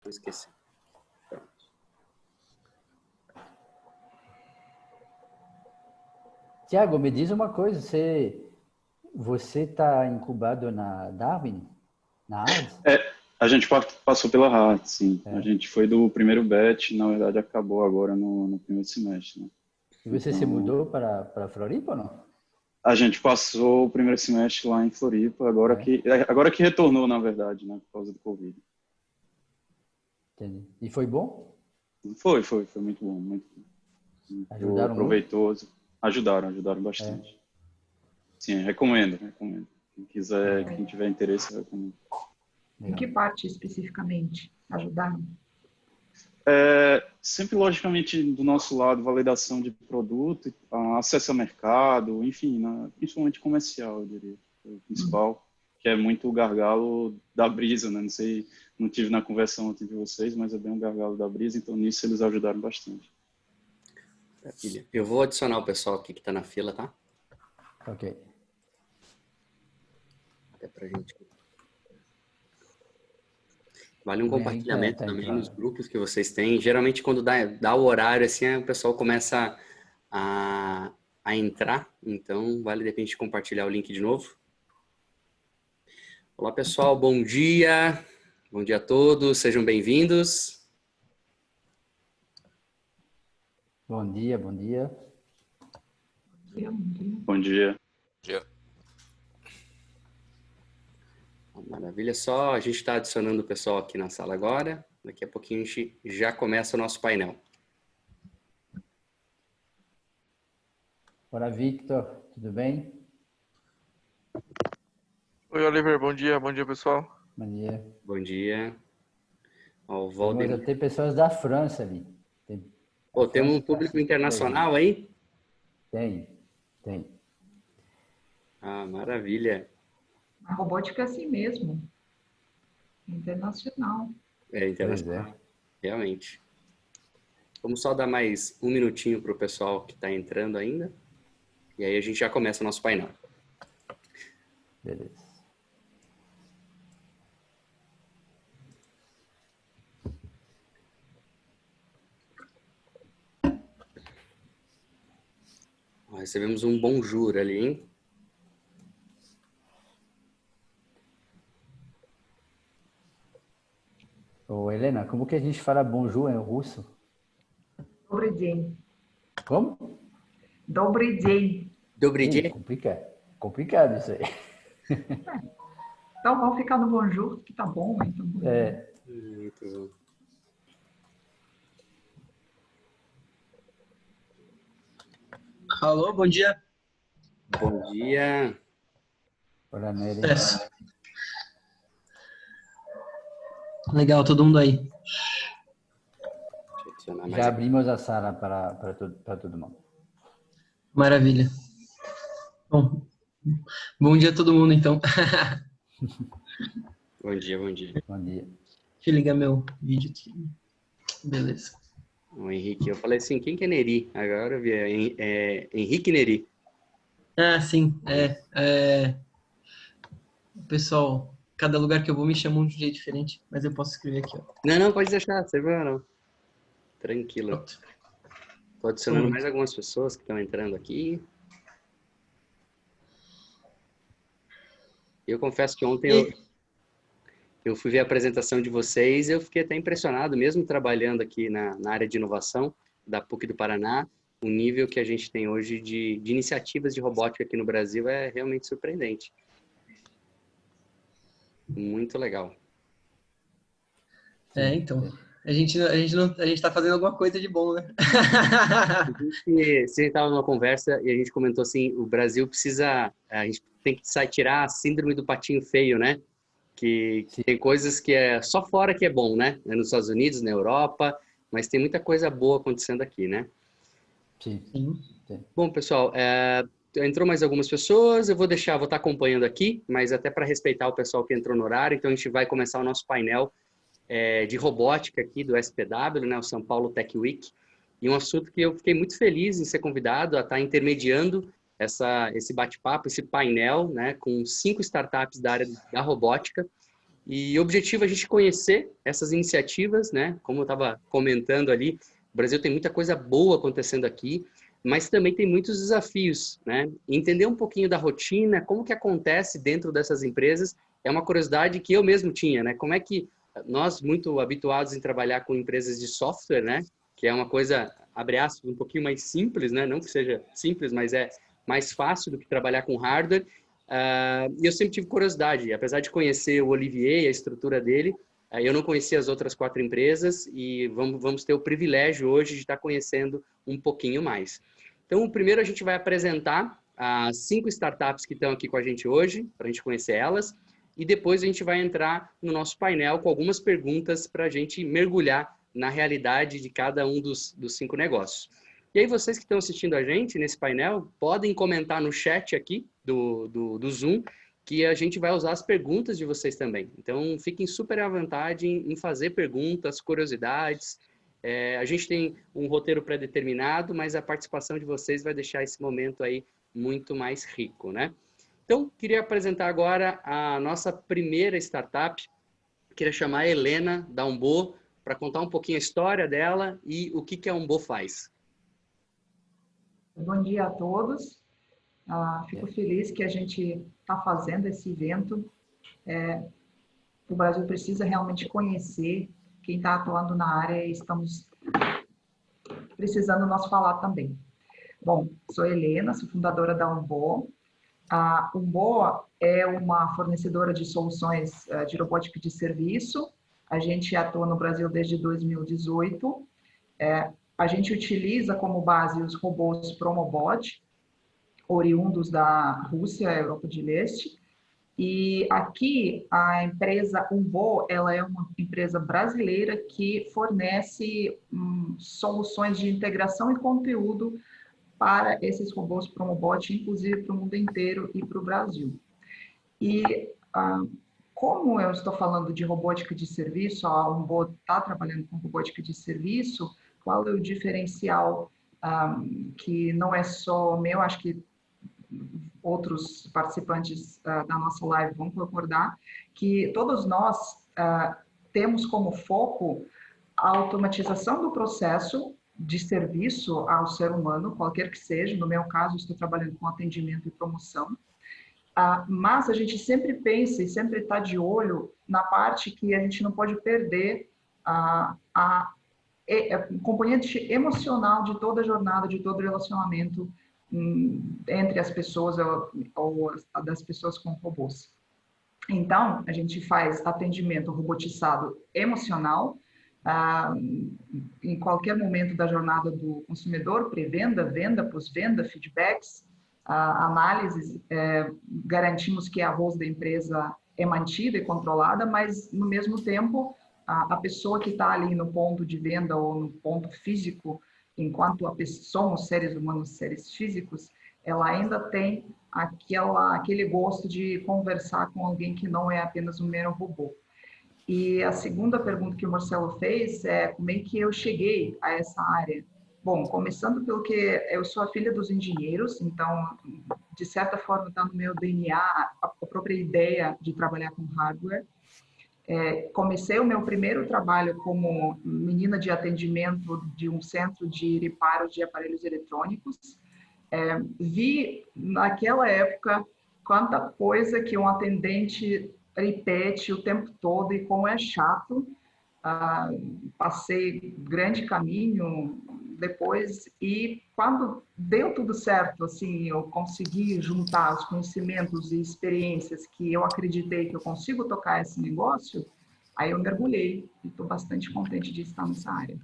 Não esqueci. Tiago, me diz uma coisa, você está incubado na Darwin, na Harvard? A gente passou pela RAT, sim. A É. gente foi do primeiro batch, na verdade acabou agora no primeiro semestre, né? E você se Então, mudou para Floripa ou não? a gente passou o primeiro semestre lá em Floripa, agora que retornou, na verdade, né? Por causa do Covid. Entendi. E foi bom? Foi muito bom, muito Ajudaram muito? proveitoso. Ajudaram É. bastante. Sim, recomendo. Quem quiser, Legal. quem tiver interesse, eu recomendo. Em que parte especificamente ajudaram? Sempre, logicamente, do nosso lado, validação de produto, acesso ao mercado, enfim, principalmente comercial, eu diria, o principal, que é muito o gargalo da Brisa, né? Não sei, não tive na conversa ontem de vocês, mas é bem um gargalo da Brisa, então nisso eles ajudaram bastante. Maravilha. Eu vou adicionar o pessoal aqui que está na fila, tá? Ok. Até pra gente. Vale um O Henrique compartilhamento tá também entrando. nos grupos que vocês têm. Geralmente, quando dá o horário, assim, o pessoal começa a entrar. Então, vale de repente compartilhar o link de novo. Olá, pessoal. Bom dia. Bom dia a todos. Sejam bem-vindos. Bom dia, bom dia. Bom dia. Maravilha. Só a gente está adicionando o pessoal aqui na sala agora. Daqui a pouquinho a gente já começa o nosso painel. Olá, Victor, tudo bem? Oi, Oliver, bom dia pessoal. Bom dia. Bom dia. Ó, o Temos Valdemar. até pessoas da França ali. Pô, temos um público internacional aí? Tem. Ah, maravilha. A robótica é assim mesmo, internacional. É internacional, realmente. Vamos só dar mais um minutinho para o pessoal que está entrando ainda. E aí a gente já começa o nosso painel. Beleza. Ó, recebemos um bonjour ali, hein? Ô, Helena, como que a gente fala bonjour em russo? Добрый день. Como? Добрый день. Добрый dia. Complicado isso aí. Então vamos ficar no bonjour, que tá bom. Então. Muito bom. Alô, bom dia. Bom dia. Olá, Nery. Legal, todo mundo aí. Deixa eu adicionar mais Já aqui. abrimos a sala para todo mundo. Maravilha. Bom dia a todo mundo, então. Bom dia, bom dia. Bom dia. Deixa eu ligar meu vídeo aqui. Beleza. O Henrique, eu falei assim, quem que é Neri? Agora eu vi, Henrique Neri. Ah, sim. O pessoal, cada lugar que eu vou me chamam de um jeito diferente, mas eu posso escrever aqui, ó. Não, pode deixar, sem problema não. Tranquilo. Pronto. Tô adicionando mais algumas pessoas que estão entrando aqui. Eu confesso que ontem eu fui ver a apresentação de vocês e eu fiquei até impressionado, mesmo trabalhando aqui na área de inovação da PUC do Paraná, o nível que a gente tem hoje de iniciativas de robótica aqui no Brasil é realmente surpreendente. Muito legal. Então. A gente tá fazendo alguma coisa de bom, né? Você estava numa conversa e a gente comentou assim, o Brasil a gente tem que tirar a síndrome do patinho feio, né? Que tem coisas que é só fora que é bom, né? Nos Estados Unidos, na Europa, mas tem muita coisa boa acontecendo aqui, né? Sim. Bom, pessoal, entrou mais algumas pessoas, vou estar acompanhando aqui, mas até para respeitar o pessoal que entrou no horário, então a gente vai começar o nosso painel de robótica aqui do SPW, né? O São Paulo Tech Week, e um assunto que eu fiquei muito feliz em ser convidado a estar intermediando esse bate-papo, esse painel, né, com 5 startups da área da robótica. E o objetivo é a gente conhecer essas iniciativas, né? Como eu estava comentando ali, o Brasil tem muita coisa boa acontecendo aqui, mas também tem muitos desafios, né? Entender um pouquinho da rotina, como que acontece dentro dessas empresas, é uma curiosidade que eu mesmo tinha, né? Como é que nós, muito habituados em trabalhar com empresas de software, né? Que é uma coisa, abre aspas, um pouquinho mais simples, né? Não que seja simples, mas é mais fácil do que trabalhar com hardware. E eu sempre tive curiosidade, apesar de conhecer o Olivier e a estrutura dele, eu não conhecia as outras 4 empresas e vamos ter o privilégio hoje de estar conhecendo um pouquinho mais. Então, primeiro a gente vai apresentar as 5 startups que estão aqui com a gente hoje, para a gente conhecer elas, e depois a gente vai entrar no nosso painel com algumas perguntas para a gente mergulhar na realidade de cada um dos 5 negócios. E aí vocês que estão assistindo a gente nesse painel, podem comentar no chat aqui do Zoom, que a gente vai usar as perguntas de vocês também. Então, fiquem super à vontade em fazer perguntas, curiosidades. A gente tem um roteiro pré-determinado, mas a participação de vocês vai deixar esse momento aí muito mais rico, né? Então, queria apresentar agora a nossa primeira startup. Queria chamar a Helena da Umbo para contar um pouquinho a história dela e o que a Umbo faz. Bom dia a todos. Fico feliz que a gente está fazendo esse evento. O Brasil precisa realmente conhecer quem está atuando na área e estamos precisando nós falar também. Bom, sou Helena, sou fundadora da Umbo. A Umbo é uma fornecedora de soluções de robótica de serviço. A gente atua no Brasil desde 2018. A gente utiliza como base os robôs Promobot, oriundos da Rússia, Europa de Leste. E aqui a empresa Umbo, ela é uma empresa brasileira que fornece soluções de integração e conteúdo para esses robôs Promobot, inclusive para o mundo inteiro e para o Brasil. E como eu estou falando de robótica de serviço, a Umbo está trabalhando com robótica de serviço. Qual é o diferencial que não é só meu, acho que outros participantes da nossa live vão concordar, que todos nós temos como foco a automatização do processo de serviço ao ser humano, qualquer que seja. No meu caso, estou trabalhando com atendimento e promoção, mas a gente sempre pensa e sempre está de olho na parte que a gente não pode perder componente emocional de toda a jornada, de todo o relacionamento entre as pessoas ou das pessoas com robôs. Então, a gente faz atendimento robotizado emocional em qualquer momento da jornada do consumidor, pré-venda, venda, pós-venda, feedbacks, análises, garantimos que a voz da empresa é mantida e controlada, mas, no mesmo tempo, a pessoa que está ali no ponto de venda ou no ponto físico, enquanto somos seres humanos, seres físicos, ela ainda tem aquele gosto de conversar com alguém que não é apenas um mero robô. E a segunda pergunta que o Marcelo fez é como é que eu cheguei a essa área. Bom, começando pelo que eu sou a filha dos engenheiros, então, de certa forma, está no meu DNA a própria ideia de trabalhar com hardware. Comecei o meu primeiro trabalho como menina de atendimento de um centro de reparo de aparelhos eletrônicos. Vi naquela época quanta coisa que um atendente repete o tempo todo e como é chato. Passei grande caminho depois e quando deu tudo certo, assim, eu consegui juntar os conhecimentos e experiências que eu acreditei que eu consigo tocar esse negócio, aí eu mergulhei e estou bastante contente de estar nessa área.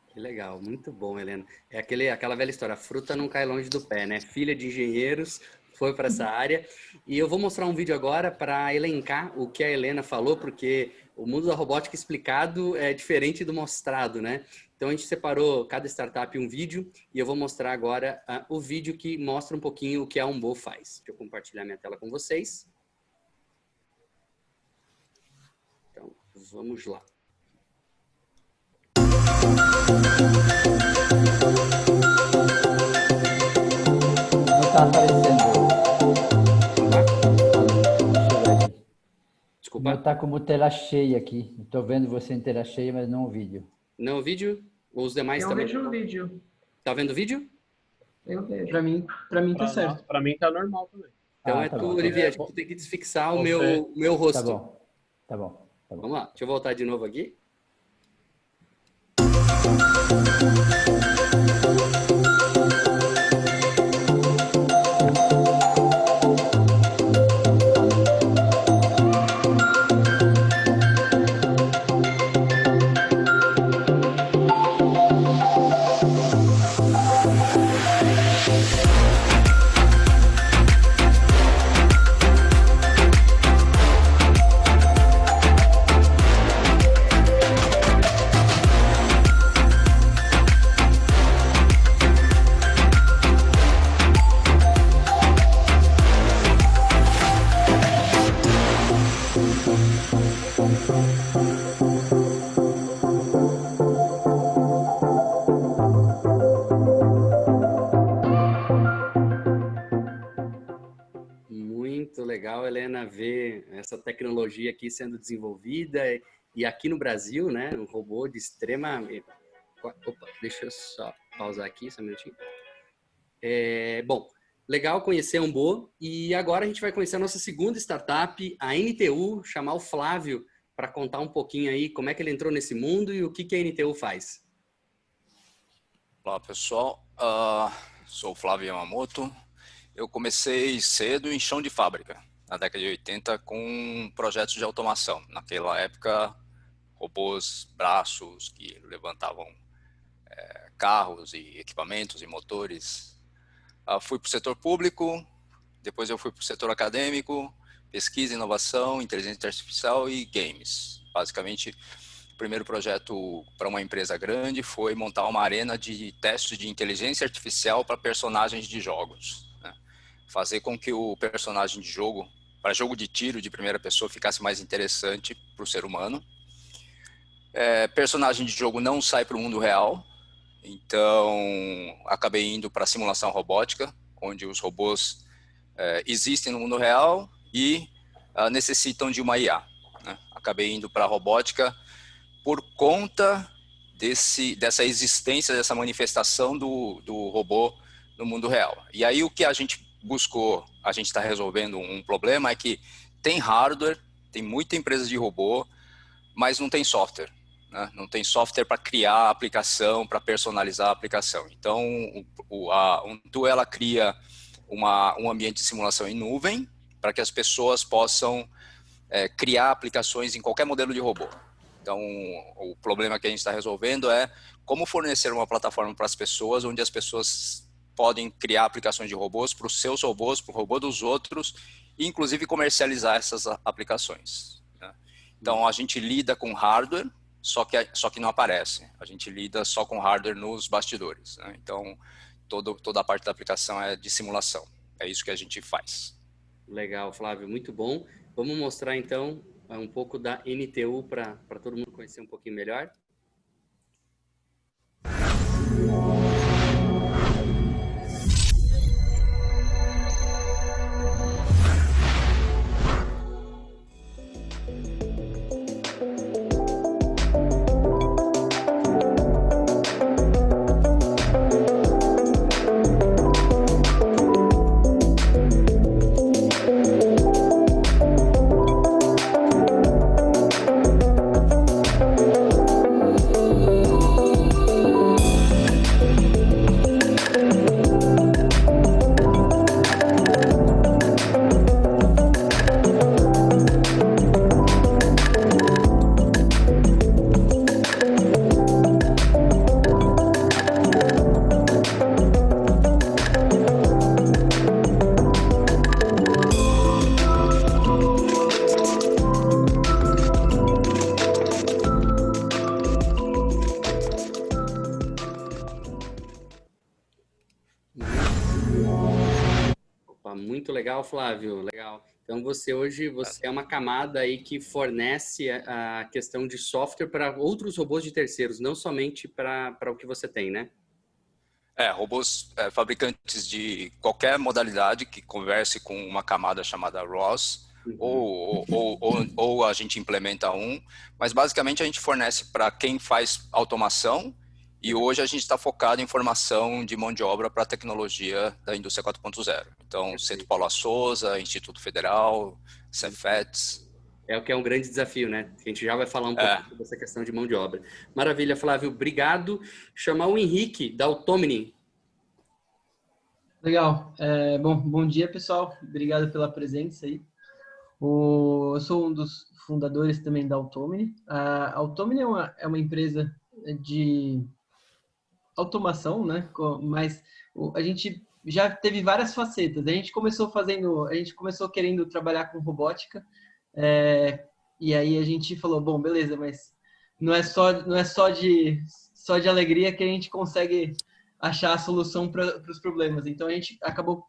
Que legal, muito bom, Helena. É aquela velha história, a fruta não cai longe do pé, né? Filha de engenheiros, foi para essa área. E eu vou mostrar um vídeo agora para elencar o que a Helena falou, porque o mundo da robótica explicado é diferente do mostrado, né? Então, a gente separou cada startup um vídeo e eu vou mostrar agora o vídeo que mostra um pouquinho o que a Umbo faz. Deixa eu compartilhar minha tela com vocês. Então, vamos lá. Não está aparecendo. Desculpa. tá como tela cheia aqui. Estou vendo você em tela cheia, mas não o vídeo. Não o vídeo? Ou os demais Eu também? vejo o vídeo. Tá vendo o vídeo? Eu vejo. Pra mim tá certo. Pra mim tá normal também. Então Ah, é tá tu, bom. Olivier, acho que tu tem que desfixar o Você- meu rosto. Tá bom. Tá bom. Tá bom. Vamos lá, deixa eu voltar de novo aqui. Muito legal, Helena, ver essa tecnologia aqui sendo desenvolvida e aqui no Brasil, né, um robô de extrema... Opa, deixa eu só pausar aqui, só um minutinho. Bom, legal conhecer a Umbo e agora a gente vai conhecer a nossa segunda startup, a NTU, chamar o Flávio para contar um pouquinho aí como é que ele entrou nesse mundo e o que a NTU faz. Olá, pessoal. Sou o Flávio Yamamoto. Eu comecei cedo em chão de fábrica, na década de 80, com projetos de automação. Naquela época, robôs, braços que levantavam carros e equipamentos e motores. Fui para o setor público, depois eu fui para o setor acadêmico, pesquisa, inovação, inteligência artificial e games. Basicamente, o primeiro projeto para uma empresa grande foi montar uma arena de testes de inteligência artificial para personagens de jogos. Fazer com que o personagem de jogo, para jogo de tiro de primeira pessoa, ficasse mais interessante para o ser humano. Personagem de jogo não sai para o mundo real, então acabei indo para a simulação robótica, onde os robôs existem no mundo real e necessitam de uma IA. Acabei indo para a robótica por conta dessa existência, dessa manifestação do robô no mundo real. E aí o que a gente buscou, a gente está resolvendo um problema, é que tem hardware, tem muita empresa de robô, mas não tem software. Não tem software para criar a aplicação, para personalizar a aplicação. Então, a Untu, ela cria um ambiente de simulação em nuvem para que as pessoas possam criar aplicações em qualquer modelo de robô. Então, o problema que a gente está resolvendo é como fornecer uma plataforma para as pessoas, onde as pessoas podem criar aplicações de robôs para os seus robôs, para o robô dos outros, e inclusive comercializar essas aplicações. Então, a gente lida com hardware, só que não aparece. A gente lida só com hardware nos bastidores. Então, toda a parte da aplicação é de simulação. É isso que a gente faz. Legal, Flávio, muito bom. Vamos mostrar, então, um pouco da NTU para todo mundo conhecer um pouquinho melhor. Muito legal, Flávio, legal. Então você é uma camada aí que fornece a questão de software para outros robôs de terceiros, não somente para o que você tem, né? Robôs fabricantes de qualquer modalidade que converse com uma camada chamada ROS, ou a gente implementa um, mas basicamente a gente fornece para quem faz automação e hoje a gente está focado em formação de mão de obra para a tecnologia da indústria 4.0. Então, Centro Paulo Souza, Instituto Federal, Cefets. É o que é um grande desafio, né? A gente já vai falar um pouco sobre essa questão de mão de obra. Maravilha, Flávio. Obrigado. Chamar o Henrique, da Automini. Legal. Bom dia, pessoal. Obrigado pela presença aí. Eu sou um dos fundadores também da Automini. A Automini é uma empresa de automação, né? Mas a gente já teve várias facetas. A gente começou querendo trabalhar com robótica, e aí a gente falou, bom, beleza, mas não é só de alegria que a gente consegue achar a solução para os problemas. Então a gente acabou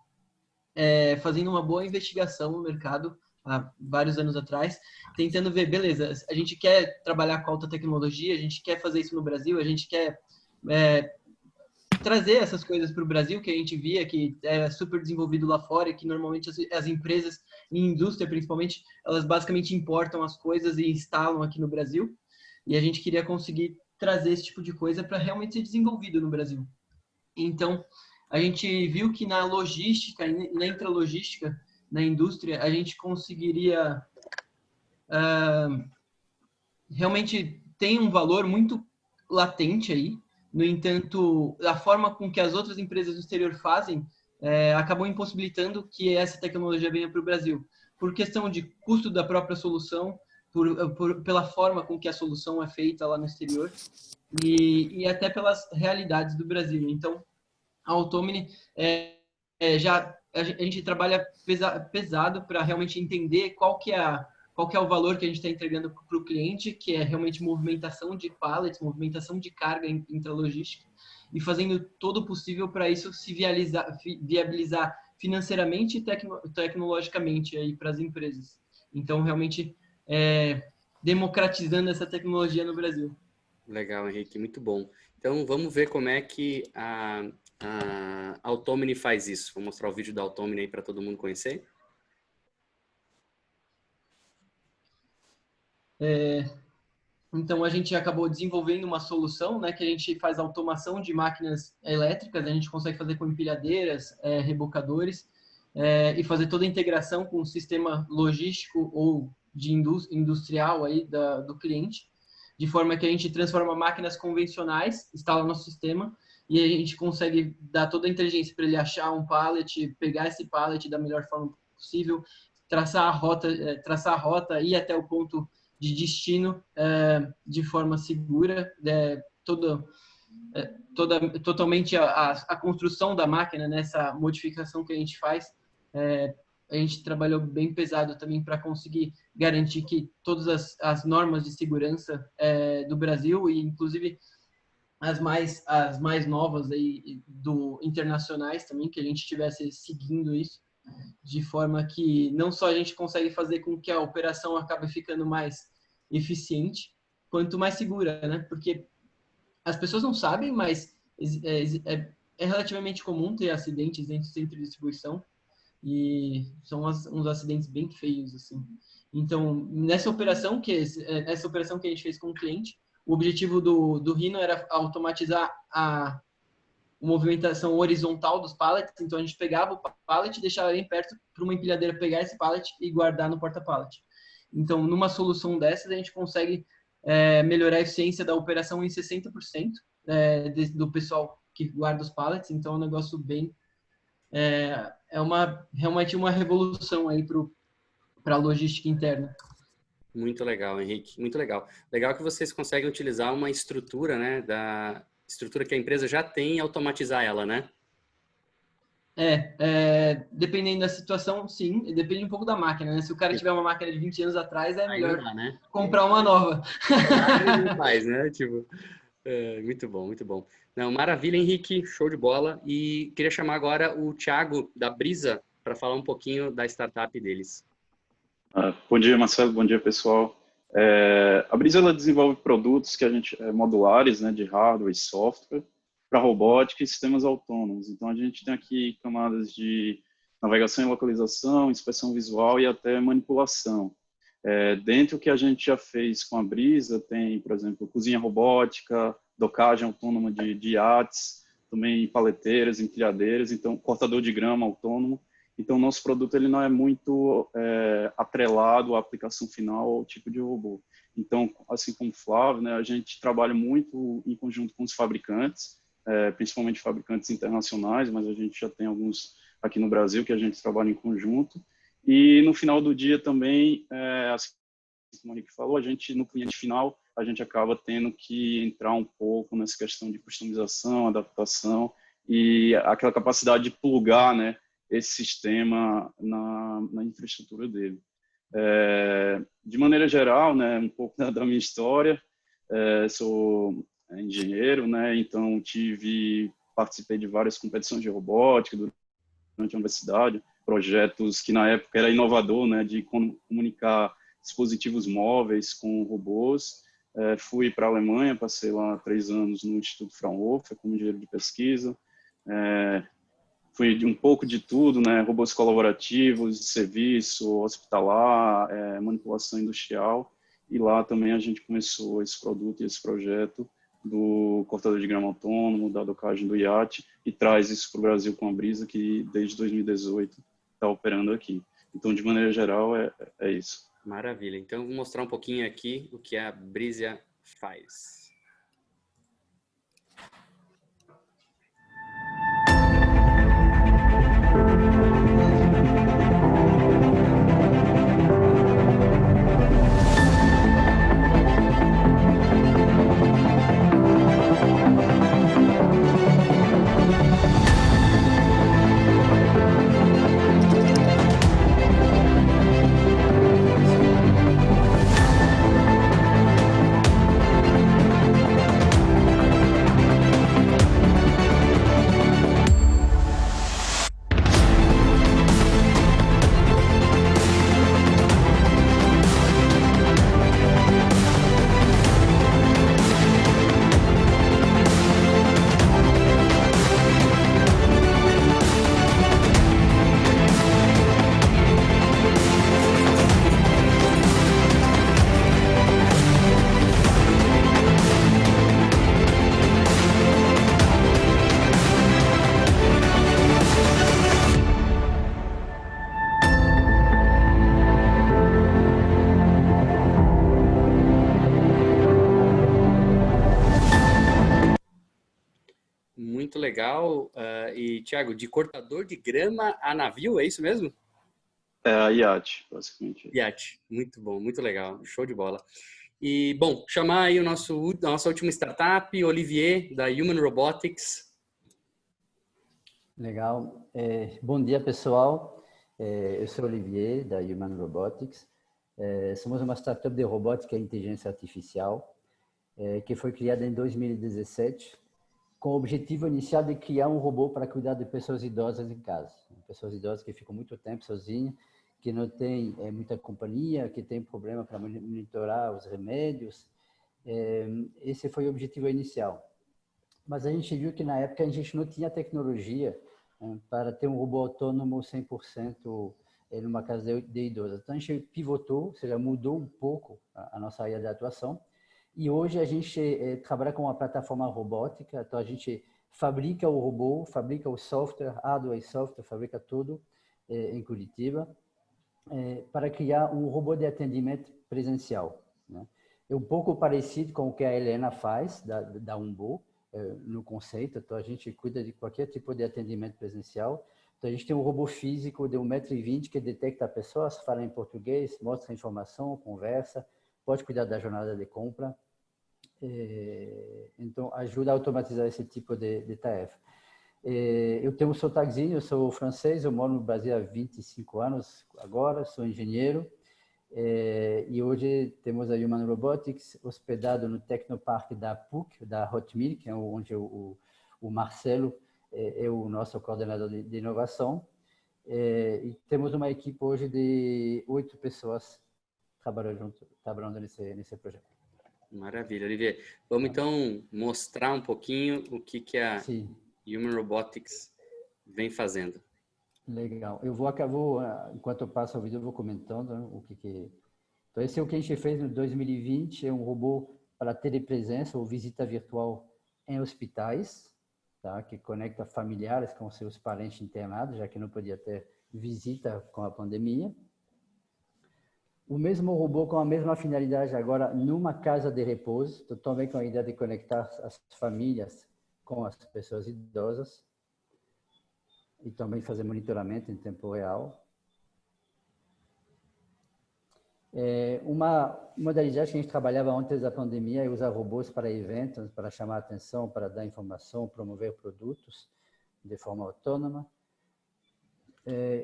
fazendo uma boa investigação no mercado há vários anos atrás, tentando ver, beleza, a gente quer trabalhar com alta tecnologia, a gente quer fazer isso no Brasil, a gente quer trazer essas coisas para o Brasil, que a gente via que é super desenvolvido lá fora e que normalmente as empresas, em indústria principalmente, elas basicamente importam as coisas e instalam aqui no Brasil. E a gente queria conseguir trazer esse tipo de coisa para realmente ser desenvolvido no Brasil. Então, a gente viu que na logística, na intralogística, na indústria, a gente conseguiria realmente tem um valor muito latente aí. No entanto, a forma com que as outras empresas do exterior fazem acabou impossibilitando que essa tecnologia venha para o Brasil. Por questão de custo da própria solução, pela forma com que a solução é feita lá no exterior e até pelas realidades do Brasil. Então, a Automini a gente trabalha pesado para realmente entender qual que é o valor que a gente está entregando para o cliente, que é realmente movimentação de pallets, movimentação de carga intralogística, e fazendo todo o possível para isso se viabilizar financeiramente e tecnologicamente aí para as empresas. Então, realmente, democratizando essa tecnologia no Brasil. Legal, Henrique, muito bom. Então, vamos ver como é que a Automini faz isso. Vou mostrar o vídeo da Automini aí para todo mundo conhecer. Então, a gente acabou desenvolvendo uma solução, né, que a gente faz automação de máquinas elétricas, a gente consegue fazer com empilhadeiras, rebocadores, e fazer toda a integração com o sistema logístico ou de industrial aí do cliente, de forma que a gente transforma máquinas convencionais, instala no sistema, e a gente consegue dar toda a inteligência para ele achar um pallet, pegar esse pallet da melhor forma possível, traçar a rota, ir até o ponto de destino de forma segura, totalmente a construção da máquina, nessa modificação que a gente faz. A gente trabalhou bem pesado também para conseguir garantir que todas as normas de segurança do Brasil, e inclusive as mais novas aí internacionais também, que a gente estivesse seguindo isso, de forma que não só a gente consegue fazer com que a operação acabe ficando mais eficiente, quanto mais segura, né? Porque as pessoas não sabem, mas é relativamente comum ter acidentes dentro do centro de distribuição, e são uns acidentes bem feios, assim. Então, nessa operação que a gente fez com o cliente, o objetivo do Rhino era automatizar a movimentação horizontal dos pallets. Então, a gente pegava o pallet e deixava bem perto para uma empilhadeira pegar esse pallet e guardar no porta-pallet. Então, numa solução dessas, a gente consegue melhorar a eficiência da operação em 60% do pessoal que guarda os pallets. Então, é um negócio bem... realmente uma revolução aí para a logística interna. Muito legal, Henrique. Muito legal. Legal que vocês conseguem utilizar uma estrutura, né, da estrutura que a empresa já tem e automatizar ela, né? Dependendo da situação, sim. Depende um pouco da máquina, né? Se o cara tiver uma máquina de 20 anos atrás, é melhor né? comprar uma nova. Não faz, né? Tipo, muito bom, muito bom. Não, maravilha, Henrique. Show de bola. E queria chamar agora o Thiago, da Brisa, para falar um pouquinho da startup deles. Bom dia, Marcelo. Bom dia, pessoal. A Brisa, ela desenvolve produtos que a gente modulares, né, de hardware e software para robótica e sistemas autônomos. Então, a gente tem aqui camadas de navegação e localização, inspeção visual e até manipulação. Dentro do que a gente já fez com a Brisa, tem, por exemplo, cozinha robótica, docagem autônoma de iates, também paleteiras, empilhadeiras, então cortador de grama autônomo. Então, nosso produto ele não é muito atrelado à aplicação final ou tipo de robô. Então, assim como o Flávio, né, a gente trabalha muito em conjunto com os fabricantes, principalmente fabricantes internacionais, mas a gente já tem alguns aqui no Brasil que a gente trabalha em conjunto. E no final do dia também, assim como o Henrique falou, a gente no cliente final, a gente acaba tendo que entrar um pouco nessa questão de customização, adaptação e aquela capacidade de plugar, né, esse sistema na infraestrutura dele. De maneira geral, né, um pouco da minha história, sou engenheiro, né, então participei de várias competições de robótica durante a universidade, projetos que na época era inovador, né, de comunicar dispositivos móveis com robôs. Fui para a Alemanha, passei lá 3 anos no Instituto Fraunhofer como engenheiro de pesquisa. Fui um pouco de tudo, né, robôs colaborativos, de serviço, hospitalar, manipulação industrial. E lá também a gente começou esse produto e esse projeto do cortador de grama autônomo, da docagem do iate, e traz isso para o Brasil com a Brisa, que desde 2018 está operando aqui. Então, de maneira geral, é isso. Maravilha. Então, eu vou mostrar um pouquinho aqui o que a Brisa faz. Muito legal. E, Thiago, de cortador de grama a navio, é isso mesmo? A iate, basicamente. Iate. Muito bom, muito legal. Show de bola. E, bom, chamar aí a nossa última startup, Olivier, da Human Robotics. Legal. Bom dia, pessoal. Eu sou Olivier, da Human Robotics. Somos uma startup de robótica e inteligência artificial que foi criada em 2017 com o objetivo inicial de criar um robô para cuidar de pessoas idosas em casa. Pessoas idosas que ficam muito tempo sozinhas, que não têm muita companhia, que têm problema para monitorar os remédios. Esse foi o objetivo inicial. Mas a gente viu que na época a gente não tinha tecnologia para ter um robô autônomo 100% numa casa de idosos. Então a gente pivotou, ou seja, mudou um pouco a nossa área de atuação. E hoje a gente trabalha com uma plataforma robótica, então a gente fabrica o robô, fabrica o software, hardware e software, fabrica tudo em Curitiba, para criar um robô de atendimento presencial, né? É um pouco parecido com o que a Helena faz, da Umbo, no conceito. Então a gente cuida de qualquer tipo de atendimento presencial. Então a gente tem um robô físico de 1,20 m que detecta a pessoa, fala em português, mostra a informação, conversa, pode cuidar da jornada de compra. Então, ajuda a automatizar esse tipo de tarefa. Eu tenho um sotaquezinho, eu sou francês, eu moro no Brasil há 25 anos agora, sou engenheiro. E hoje temos a Human Robotics hospedado no Tecnopark da PUC, da Hotmil, que é onde o Marcelo é o nosso coordenador de inovação. E temos uma equipe hoje de 8 pessoas trabalhando nesse projeto. Maravilha, Olivier. Vamos então mostrar um pouquinho o que a Sim. Human Robotics vem fazendo. Legal. Enquanto eu passo o vídeo, eu vou comentando, né, o que... Então, esse é o que a gente fez no 2020, é um robô para telepresença ou visita virtual em hospitais, tá? Que conecta familiares com seus parentes internados, já que não podia ter visita com a pandemia. O mesmo robô com a mesma finalidade agora numa casa de repouso, também com a ideia de conectar as famílias com as pessoas idosas e também fazer monitoramento em tempo real. Uma modalidade que a gente trabalhava antes da pandemia é usar robôs para eventos, para chamar atenção, para dar informação, promover produtos de forma autônoma.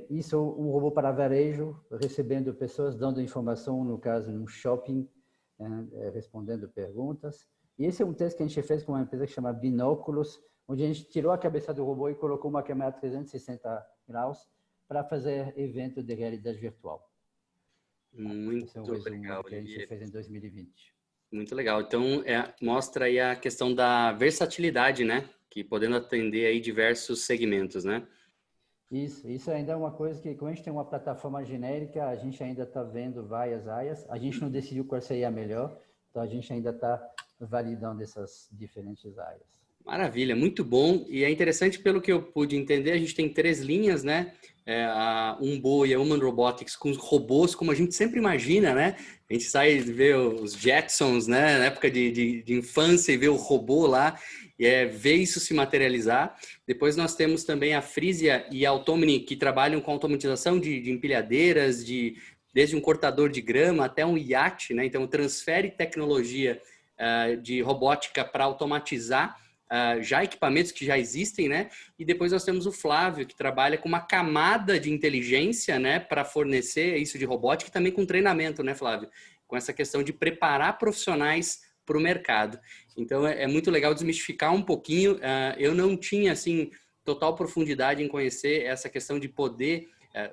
Isso, um robô para varejo, recebendo pessoas, dando informação, no caso, num shopping, respondendo perguntas. E esse é um teste que a gente fez com uma empresa que chama Binóculos, onde a gente tirou a cabeça do robô e colocou uma câmera 360 graus para fazer evento de realidade virtual. Muito legal, que a gente fez em 2020. Muito legal. Então, mostra aí a questão da versatilidade, né? Que podendo atender aí diversos segmentos, né? Isso ainda é uma coisa que, como a gente tem uma plataforma genérica, a gente ainda está vendo várias áreas. A gente não decidiu qual seria a melhor, então a gente ainda está validando essas diferentes áreas. Maravilha, muito bom. E é interessante, pelo que eu pude entender, a gente tem 3 linhas, né? A Umbo e a Human Robotics com os robôs, como a gente sempre imagina, né? A gente sai e vê os Jetsons, né? Na época de infância e vê o robô lá, e ver isso se materializar. Depois nós temos também a Frisia e a Automni, que trabalham com automatização de empilhadeiras, desde um cortador de grama até um iate, né? Então, transfere tecnologia de robótica para automatizar já equipamentos que já existem, né? E depois nós temos o Flávio, que trabalha com uma camada de inteligência, né? Para fornecer isso de robótica e também com treinamento, né, Flávio? Com essa questão de preparar profissionais para o mercado. Então, é muito legal desmistificar um pouquinho. Eu não tinha, assim, total profundidade em conhecer essa questão de poder...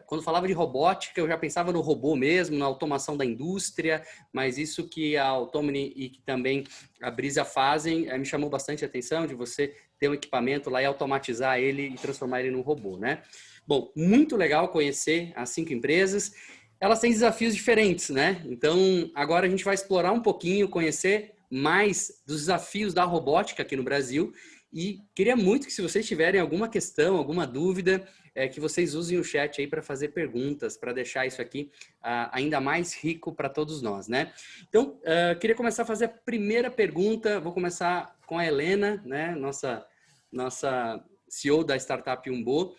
Quando falava de robótica, eu já pensava no robô mesmo, na automação da indústria, mas isso que a Automni e que também a Brisa fazem me chamou bastante a atenção, de você ter um equipamento lá e automatizar ele e transformar ele num robô, né? Bom, muito legal conhecer as 5 empresas. Elas têm desafios diferentes, né? Então, agora a gente vai explorar um pouquinho, conhecer mais dos desafios da robótica aqui no Brasil. E queria muito que, se vocês tiverem alguma questão, alguma dúvida, que vocês usem o chat aí para fazer perguntas, para deixar isso aqui ainda mais rico para todos nós, né? Então, queria começar a fazer a primeira pergunta. Vou começar com a Helena, né? Nossa CEO da startup Umbo,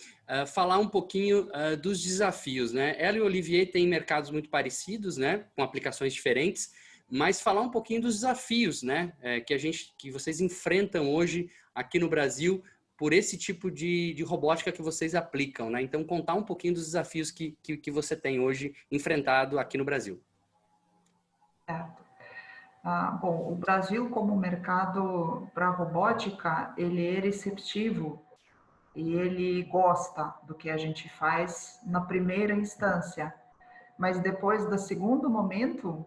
falar um pouquinho dos desafios, né? Ela e o Olivier têm mercados muito parecidos, né? Com aplicações diferentes, mas falar um pouquinho dos desafios, né? Que vocês enfrentam hoje aqui no Brasil por esse tipo de robótica que vocês aplicam, né? Então, contar um pouquinho dos desafios que você tem hoje enfrentado aqui no Brasil. Certo. Bom, o Brasil como mercado para robótica, ele é receptivo e ele gosta do que a gente faz na primeira instância, mas depois do segundo momento,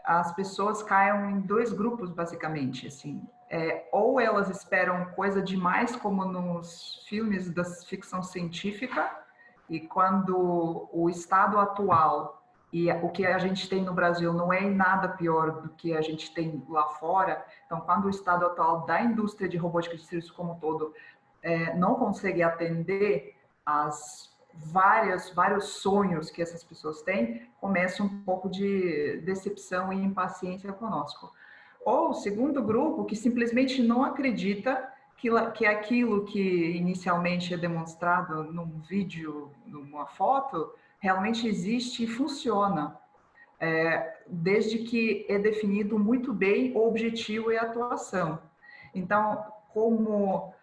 as pessoas caem em 2 grupos, basicamente, assim. Ou elas esperam coisa demais, como nos filmes da ficção científica, e quando o estado atual e o que a gente tem no Brasil não é nada pior do que a gente tem lá fora, então, quando o estado atual da indústria de robótica de serviço como um todo não consegue atender as vários sonhos que essas pessoas têm, começa um pouco de decepção e impaciência conosco. Ou o segundo grupo, que simplesmente não acredita que aquilo que inicialmente é demonstrado num vídeo, numa foto, realmente existe e funciona, desde que é definido muito bem o objetivo e a atuação. Então, como...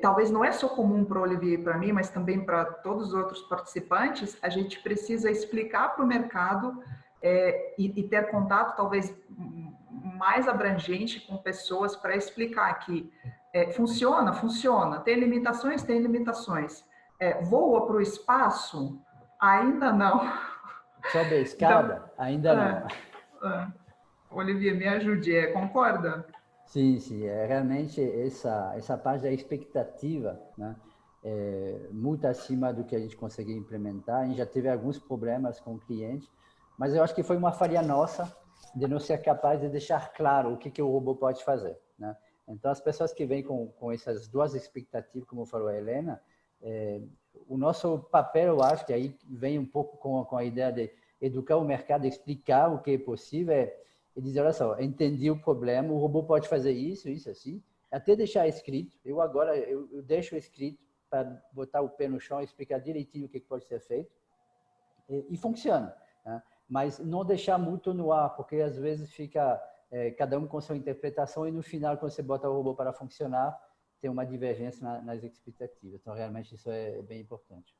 talvez não é só comum para o Olivier e para mim, mas também para todos os outros participantes, a gente precisa explicar para o mercado e ter contato talvez mais abrangente com pessoas para explicar que funciona, tem limitações. Voa para o espaço? Ainda não. Sobe a escada? Então, ainda não. Olivier, me ajude, concorda? Sim, realmente essa parte da expectativa, né? muito acima do que a gente conseguia implementar. A gente já teve alguns problemas com o cliente, mas eu acho que foi uma falha nossa de não ser capaz de deixar claro o que o robô pode fazer, né? Então, as pessoas que vêm com essas duas expectativas, como falou a Helena, o nosso papel, eu acho que aí vem um pouco com a ideia de educar o mercado, explicar o que é possível, e dizer, olha só, entendi o problema, o robô pode fazer isso, isso, assim, até deixar escrito. Eu deixo escrito para botar o pé no chão e explicar direitinho o que pode ser feito, e funciona, né? Mas não deixar muito no ar, porque às vezes fica cada um com sua interpretação e no final, quando você bota o robô para funcionar, tem uma divergência nas expectativas. Então, realmente, isso é bem importante.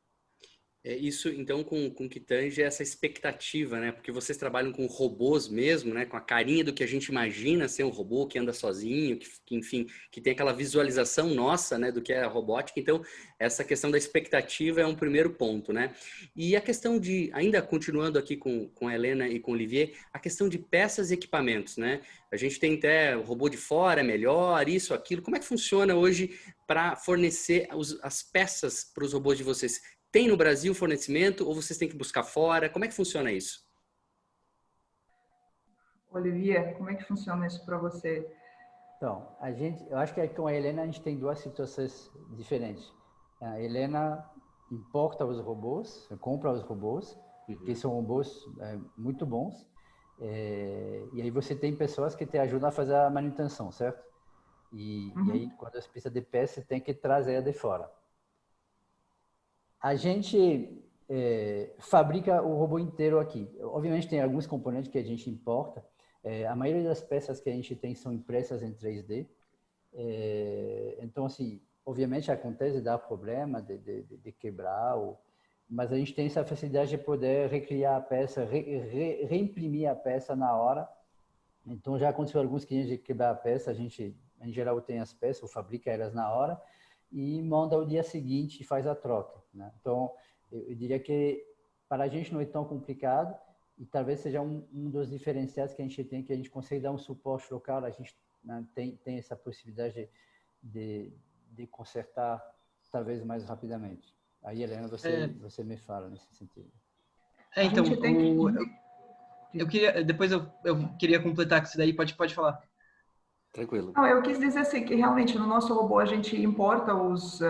Isso, então, com que tange essa expectativa, né? Porque vocês trabalham com robôs mesmo, né? Com a carinha do que a gente imagina ser um robô que anda sozinho, enfim, que tem aquela visualização nossa, né? Do que é a robótica. Então, essa questão da expectativa é um primeiro ponto, né? E a questão de, ainda continuando aqui com a Helena e com o Olivier, a questão de peças e equipamentos, né? A gente tem até o robô de fora, é melhor, isso, aquilo. Como é que funciona hoje para fornecer as peças para os robôs de vocês? Tem no Brasil fornecimento ou vocês têm que buscar fora? Como é que funciona isso? Olivia, como é que funciona isso para você? Então, eu acho que com a Helena a gente tem duas situações diferentes. A Helena importa os robôs, compra os robôs, que são robôs muito bons. E aí você tem pessoas que te ajudam a fazer a manutenção, certo? E aí, quando você precisa de peça, você tem que trazer de fora. A gente fabrica o robô inteiro aqui. Obviamente, tem alguns componentes que a gente importa. A maioria das peças que a gente tem são impressas em 3D. Então, assim, obviamente acontece de dar problema, de quebrar, mas a gente tem essa facilidade de poder recriar a peça, reimprimir a peça na hora. Então, já aconteceu alguns clientes de quebrar a peça, a gente, em geral, tem as peças, ou fabrica elas na hora, e manda o dia seguinte e faz a troca, né? Então, eu diria que para a gente não é tão complicado e talvez seja um dos diferenciais que a gente tem, que a gente consegue dar um suporte local, a gente, né, tem essa possibilidade de consertar talvez mais rapidamente. Aí, Helena, você me fala nesse sentido. Então, depois eu queria completar com isso daí, pode falar. Tranquilo. Não, eu quis dizer assim, que realmente no nosso robô a gente importa os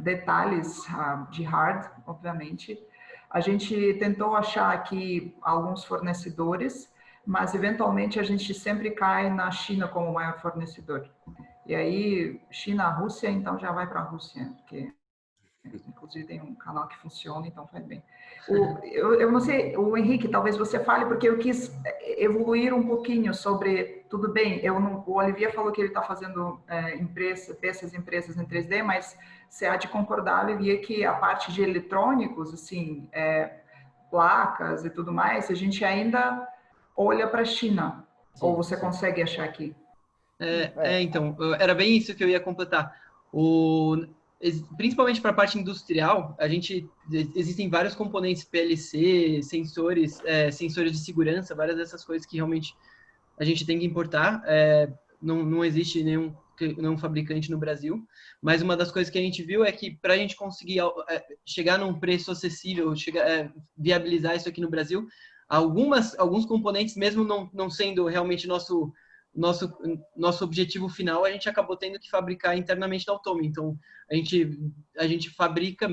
detalhes de hard, obviamente. A gente tentou achar aqui alguns fornecedores, mas eventualmente a gente sempre cai na China como o maior fornecedor. E aí, China, Rússia, então já vai para a Rússia, porque inclusive tem um canal que funciona, então faz bem. Eu não sei, o Henrique, talvez você fale, porque eu quis evoluir um pouquinho sobre, tudo bem, o Olivier falou que ele está fazendo peças impressas em 3D, mas você há de concordar, Olivier, que a parte de eletrônicos, assim, placas e tudo mais, a gente ainda olha para a China, Sim, ou você sim. consegue achar aqui? Então, era bem isso que eu ia completar. Principalmente para a parte industrial, existem vários componentes PLC, sensores de segurança, várias dessas coisas que realmente a gente tem que importar. Não existe nenhum fabricante no Brasil, mas uma das coisas que a gente viu é que para a gente conseguir chegar num preço acessível, viabilizar isso aqui no Brasil, alguns componentes, mesmo não sendo realmente nosso objetivo final, a gente acabou tendo que fabricar internamente na Automi. Então, a gente fabrica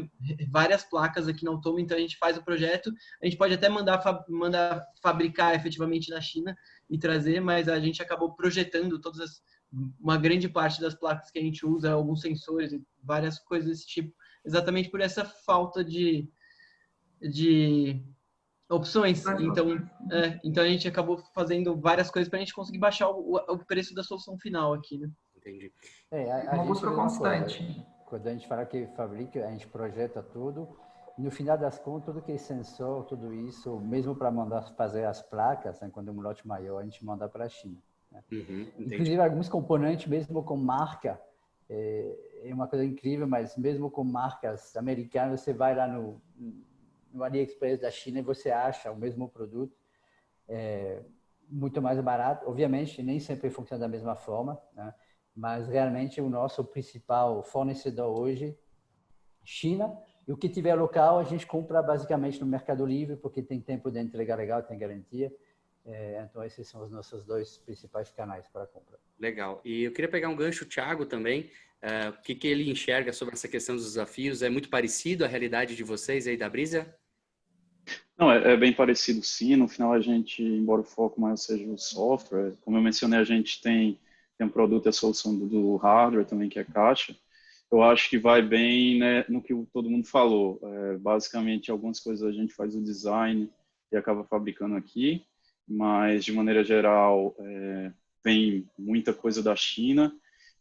várias placas aqui na Automi, então a gente faz o projeto, a gente pode até mandar fabricar efetivamente na China e trazer, mas a gente acabou projetando uma grande parte das placas que a gente usa, alguns sensores e várias coisas desse tipo, exatamente por essa falta de opções. Então a gente acabou fazendo várias coisas para a gente conseguir baixar o preço da solução final aqui, né? Entendi. Uma busca constante. Quando a gente fala que fabrica, a gente projeta tudo, e no final das contas, tudo que é sensor, tudo isso, mesmo para mandar fazer as placas, né, quando é um lote maior, a gente manda para a China, né? Inclusive, alguns componentes, mesmo com marca, é uma coisa incrível, mas mesmo com marcas americanas, você vai lá no AliExpress da China e você acha o mesmo produto muito mais barato. Obviamente, nem sempre funciona da mesma forma, né? Mas realmente o nosso principal fornecedor hoje China, e o que tiver local a gente compra basicamente no Mercado Livre, porque tem tempo de entrega legal, tem garantia. Então, esses são os nossos dois principais canais para compra. Legal. E eu queria pegar um gancho, Thiago, também. O que ele enxerga sobre essa questão dos desafios? É muito parecido à realidade de vocês aí da Brisa? Não, é bem parecido sim. No final a gente, embora o foco mais seja o software, como eu mencionei, a gente tem um produto e a solução do hardware também, que é caixa. Eu acho que vai bem, né, no que todo mundo falou. Basicamente, algumas coisas a gente faz o design e acaba fabricando aqui, mas de maneira geral vem muita coisa da China.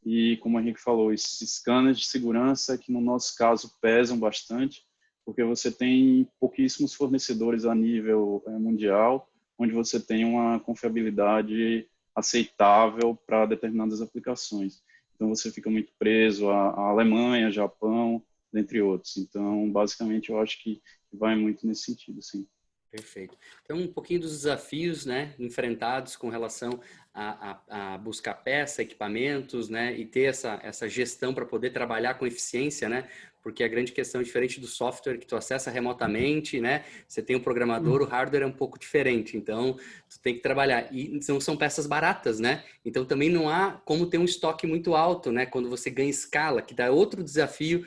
E como o Henrique falou, esses scanners de segurança que no nosso caso pesam bastante, porque você tem pouquíssimos fornecedores a nível mundial, onde você tem uma confiabilidade aceitável para determinadas aplicações. Então, você fica muito preso à Alemanha, Japão, dentre outros. Então, basicamente, eu acho que vai muito nesse sentido, sim. Perfeito. Então, um pouquinho dos desafios, né, enfrentados com relação a buscar peça, equipamentos, né, e ter essa gestão para poder trabalhar com eficiência, né, porque a grande questão, diferente do software que tu acessa remotamente, né, você tem um programador, o hardware é um pouco diferente, então tu tem que trabalhar. E não são peças baratas, né, então também não há como ter um estoque muito alto, né, quando você ganha escala, que dá outro desafio,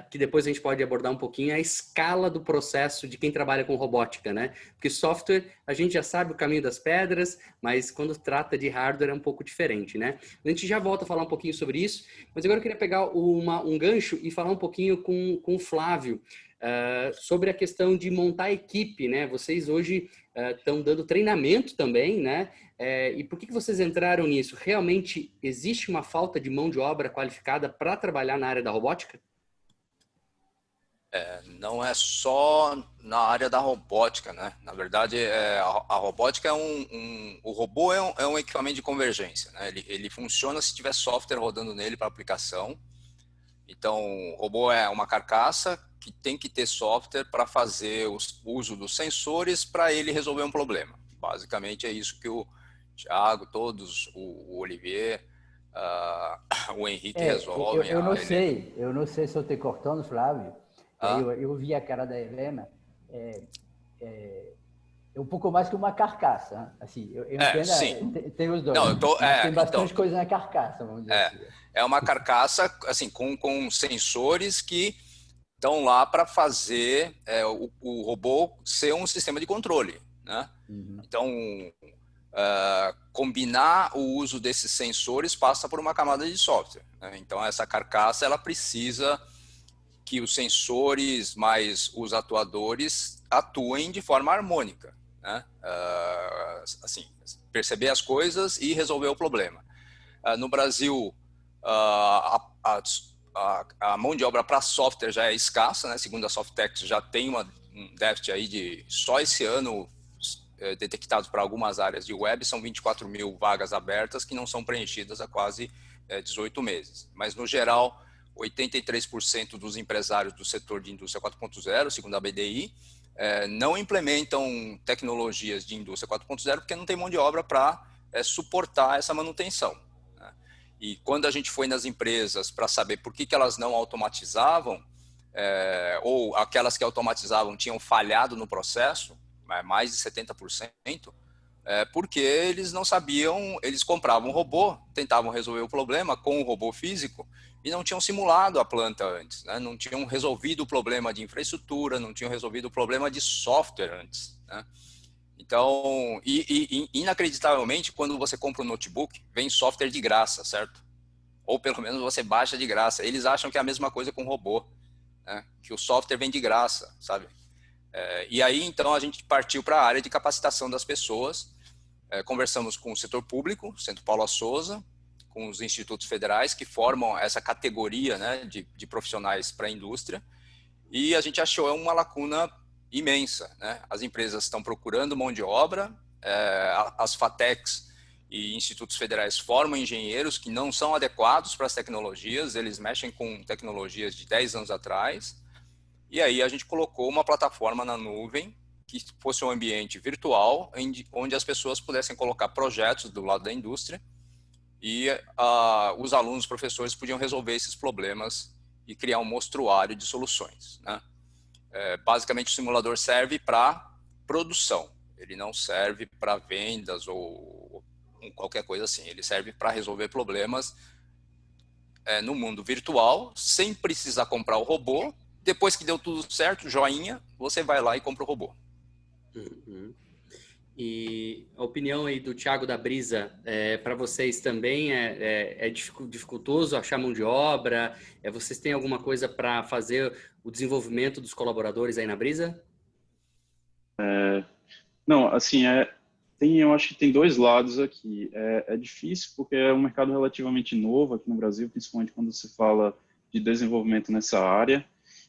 que depois a gente pode abordar um pouquinho, a escala do processo de quem trabalha com robótica, né? Porque software, a gente já sabe o caminho das pedras, mas quando trata de hardware é um pouco diferente, né? A gente já volta a falar um pouquinho sobre isso, mas agora eu queria pegar um gancho e falar um pouquinho com o Flávio sobre a questão de montar a equipe, né? Vocês hoje estão dando treinamento também, né? E por que vocês entraram nisso? Realmente existe uma falta de mão de obra qualificada para trabalhar na área da robótica? Não é só na área da robótica, né? Na verdade, a robótica o robô é um equipamento de convergência, né? Ele funciona se tiver software rodando nele para aplicação. Então, o robô é uma carcaça que tem que ter software para fazer o uso dos sensores para ele resolver um problema. Basicamente é isso que o Thiago, todos, o Olivier, o Henrique resolvem. Eu não sei se eu estou cortando, Flávio. Eu vi a cara da Helena, é um pouco mais que uma carcaça. Assim, eu entendo, tem os dois. Não, tem bastante coisa na carcaça, vamos dizer assim. É uma carcaça assim, com sensores que estão lá para fazer o robô ser um sistema de controle, né? Uhum. Então, combinar o uso desses sensores passa por uma camada de software, né? Então, essa carcaça ela precisa que os sensores mais os atuadores atuem de forma harmônica, né? Assim, perceber as coisas e resolver o problema. No Brasil, a mão de obra para software já é escassa, né? Segundo a Softex, já tem um déficit aí de só esse ano detectados para algumas áreas de web, são 24 mil vagas abertas que não são preenchidas há quase 18 meses. Mas, no geral, 83% dos empresários do setor de indústria 4.0, segundo a BDI, não implementam tecnologias de indústria 4.0 porque não tem mão de obra para suportar essa manutenção, né? E quando a gente foi nas empresas para saber por que elas não automatizavam, ou aquelas que automatizavam tinham falhado no processo, mais de 70%, porque eles não sabiam, eles compravam um robô, tentavam resolver o problema com o robô físico e não tinham simulado a planta antes, né? Não tinham resolvido o problema de infraestrutura, não tinham resolvido o problema de software antes, né? Então, inacreditavelmente, quando você compra um notebook, vem software de graça, certo? Ou pelo menos você baixa de graça. Eles acham que é a mesma coisa com o robô, né? Que o software vem de graça, sabe? E aí, então, a gente partiu para a área de capacitação das pessoas. Conversamos com o setor público, Centro Paulo Souza, com os institutos federais que formam essa categoria, né, de profissionais para a indústria, e a gente achou uma lacuna imensa, né? As empresas estão procurando mão de obra, as FATECs e institutos federais formam engenheiros que não são adequados para as tecnologias, eles mexem com tecnologias de 10 anos atrás, e aí a gente colocou uma plataforma na nuvem que fosse um ambiente virtual, onde as pessoas pudessem colocar projetos do lado da indústria e os alunos, professores podiam resolver esses problemas e criar um mostruário de soluções, né? Basicamente, o simulador serve para produção. Ele não serve para vendas ou qualquer coisa assim. Ele serve para resolver problemas no mundo virtual, sem precisar comprar o robô. Depois que deu tudo certo, joinha, você vai lá e compra o robô. Uhum. E a opinião aí do Thiago da Brisa, para vocês também é dificultoso achar mão de obra? Vocês têm alguma coisa para fazer o desenvolvimento dos colaboradores aí na Brisa? Não, assim, eu acho que tem dois lados aqui. É difícil porque é um mercado relativamente novo aqui no Brasil, principalmente quando se fala de desenvolvimento nessa área.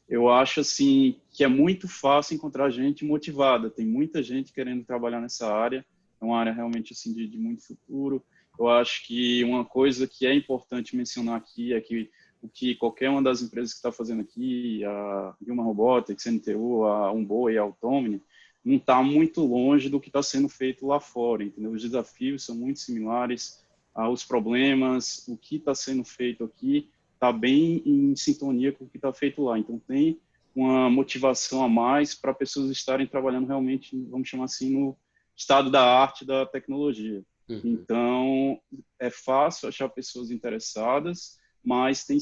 Eu acho, assim, que é muito fácil encontrar gente motivada. Tem muita gente querendo trabalhar nessa área. É uma área realmente, assim, de muito futuro. Eu acho que uma coisa que é importante mencionar aqui é que o que qualquer uma das empresas que está fazendo aqui, a Human Robotics, NTU, a Umbo e a Automni, não está muito longe do que está sendo feito lá fora, entendeu? Os desafios são muito similares, os problemas, o que está sendo feito aqui está bem em sintonia com o que está feito lá. Então, tem uma motivação a mais para pessoas estarem trabalhando realmente, vamos chamar assim, no estado da arte da tecnologia. Uhum. Então, é fácil achar pessoas interessadas, mas tem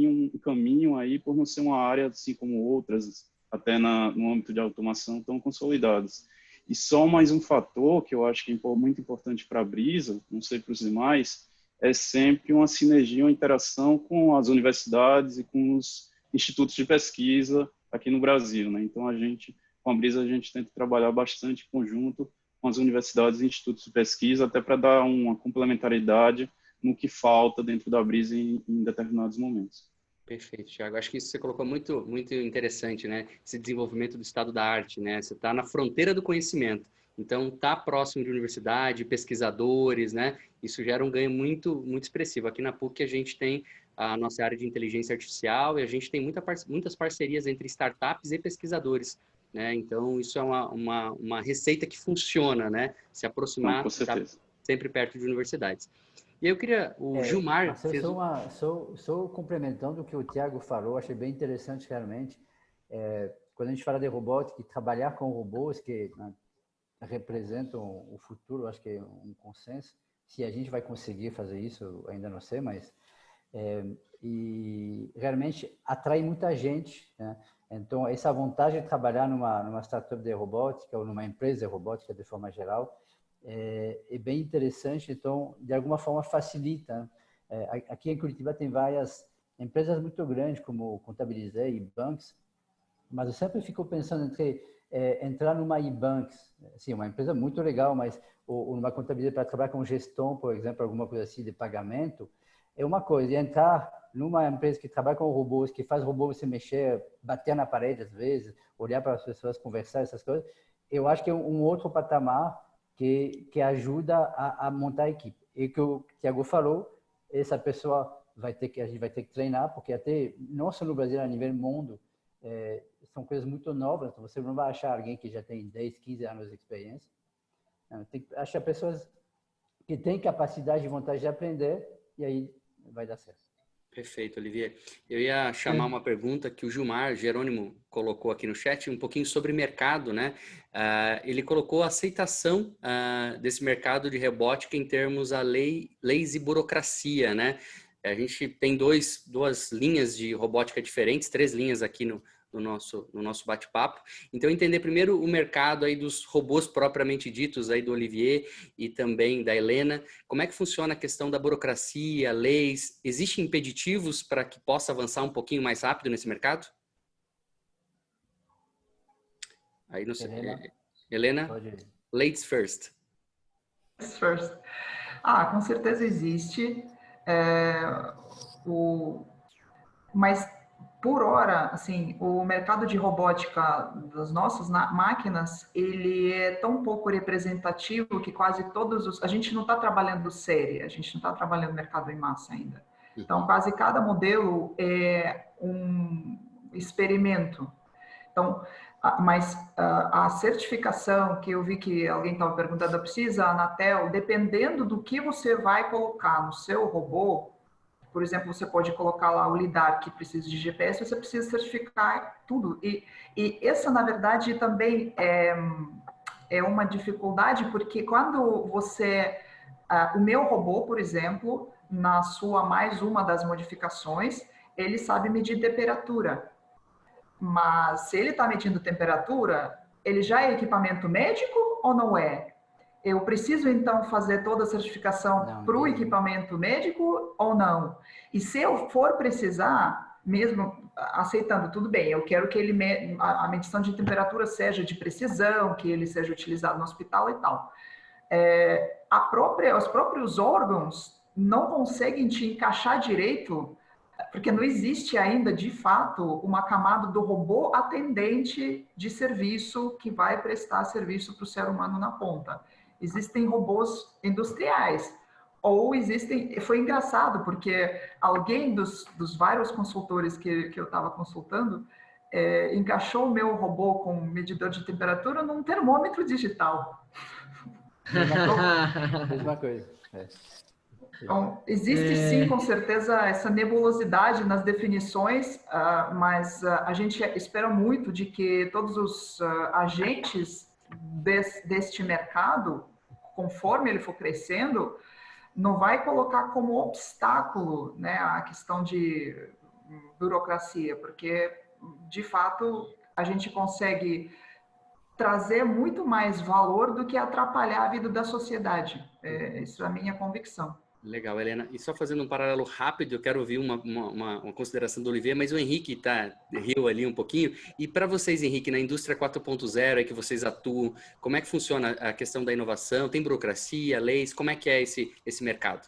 um caminho aí por não ser uma área, assim como outras, até no âmbito de automação, tão consolidadas. E só mais um fator que eu acho que é muito importante para a Brisa, não sei para os demais, é sempre uma sinergia, uma interação com as universidades e com os institutos de pesquisa aqui no Brasil, né? Então, com a Brisa, a gente tenta trabalhar bastante em conjunto com as universidades e institutos de pesquisa, até para dar uma complementariedade no que falta dentro da Brisa em determinados momentos. Perfeito, Thiago. Acho que isso você colocou muito, muito interessante, né? Esse desenvolvimento do estado da arte, né? Você está na fronteira do conhecimento. Então, tá próximo de universidade, pesquisadores, né? Isso gera um ganho muito, muito expressivo. Aqui na PUC a gente tem a nossa área de inteligência artificial e a gente tem muitas parcerias entre startups e pesquisadores, né? Então, isso é uma receita que funciona, né? Se aproximar, tá sempre perto de universidades. E eu queria, Gilmar... Marcelo, só complementando o que o Thiago falou, achei bem interessante realmente. Quando a gente fala de robótica, trabalhar com robôs que representam o futuro, acho que é um consenso. Se a gente vai conseguir fazer isso, ainda não sei, mas... e realmente atrai muita gente, né? Então, essa vantagem de trabalhar numa startup de robótica ou numa empresa de robótica de forma geral é bem interessante. Então, de alguma forma, facilita. Aqui em Curitiba tem várias empresas muito grandes, como Contabilizei e Banks, mas eu sempre fico pensando entre entrar numa e-banks, assim, uma empresa muito legal, mas ou numa contabilidade para trabalhar com gestão, por exemplo, alguma coisa assim de pagamento, é uma coisa. E entrar numa empresa que trabalha com robôs, que faz robô você mexer, bater na parede às vezes, olhar para as pessoas, conversar, essas coisas, eu acho que é um outro patamar que ajuda a montar a equipe. E que o Thiago falou, essa pessoa a gente vai ter que treinar, porque até não só no Brasil, a nível mundo, são coisas muito novas, então você não vai achar alguém que já tem 10, 15 anos de experiência. Tem que achar pessoas que têm capacidade e vontade de aprender, e aí vai dar certo. Perfeito, Olivier. Eu ia chamar uma pergunta que o Gilmar Jerônimo colocou aqui no chat, um pouquinho sobre mercado, né? Ele colocou a aceitação desse mercado de robótica em termos a leis e burocracia, né? A gente tem duas linhas de robótica diferentes, 3 linhas aqui no nosso bate-papo. Então, entender primeiro o mercado aí dos robôs propriamente ditos aí do Olivier e também da Helena. Como é que funciona a questão da burocracia, leis? Existem impeditivos para que possa avançar um pouquinho mais rápido nesse mercado? Aí não sei. Helena, ladies first. Ladies first. Com certeza existe. Mas por hora, assim, o mercado de robótica das nossas máquinas, ele é tão pouco representativo que quase a gente não está trabalhando série, a gente não está trabalhando mercado em massa ainda. Então, quase cada modelo é um experimento. Então, mas a certificação, que eu vi que alguém estava perguntando, precisa, a Anatel, dependendo do que você vai colocar no seu robô, Por exemplo, você pode colocar lá o lidar que precisa de GPS, você precisa certificar tudo. E essa, na verdade, também é uma dificuldade, porque quando você... o meu robô, por exemplo, na sua mais uma das modificações, ele sabe medir temperatura. Mas se ele está medindo temperatura, ele já é equipamento médico ou não é? Eu preciso, então, fazer toda a certificação para o equipamento médico ou não? E se eu for precisar, mesmo aceitando, tudo bem, eu quero que a medição de temperatura seja de precisão, que ele seja utilizado no hospital e tal. Os próprios órgãos não conseguem te encaixar direito, porque não existe ainda, de fato, uma camada do robô atendente de serviço que vai prestar serviço para o ser humano na ponta. Existem robôs industriais, ou existem... Foi engraçado, porque alguém dos vários consultores que eu estava consultando encaixou o meu robô com medidor de temperatura num termômetro digital. Mesma coisa. Então, existe sim, com certeza, essa nebulosidade nas definições, mas a gente espera muito de que todos os agentes deste mercado, conforme ele for crescendo, não vai colocar como obstáculo, né, a questão de burocracia, porque, de fato, a gente consegue trazer muito mais valor do que atrapalhar a vida da sociedade. Isso é a minha convicção. Legal, Helena. E só fazendo um paralelo rápido, eu quero ouvir uma consideração do Olivier, mas o Henrique riu ali um pouquinho. E para vocês, Henrique, na indústria 4.0 que vocês atuam, como é que funciona a questão da inovação? Tem burocracia, leis? Como é que é esse mercado?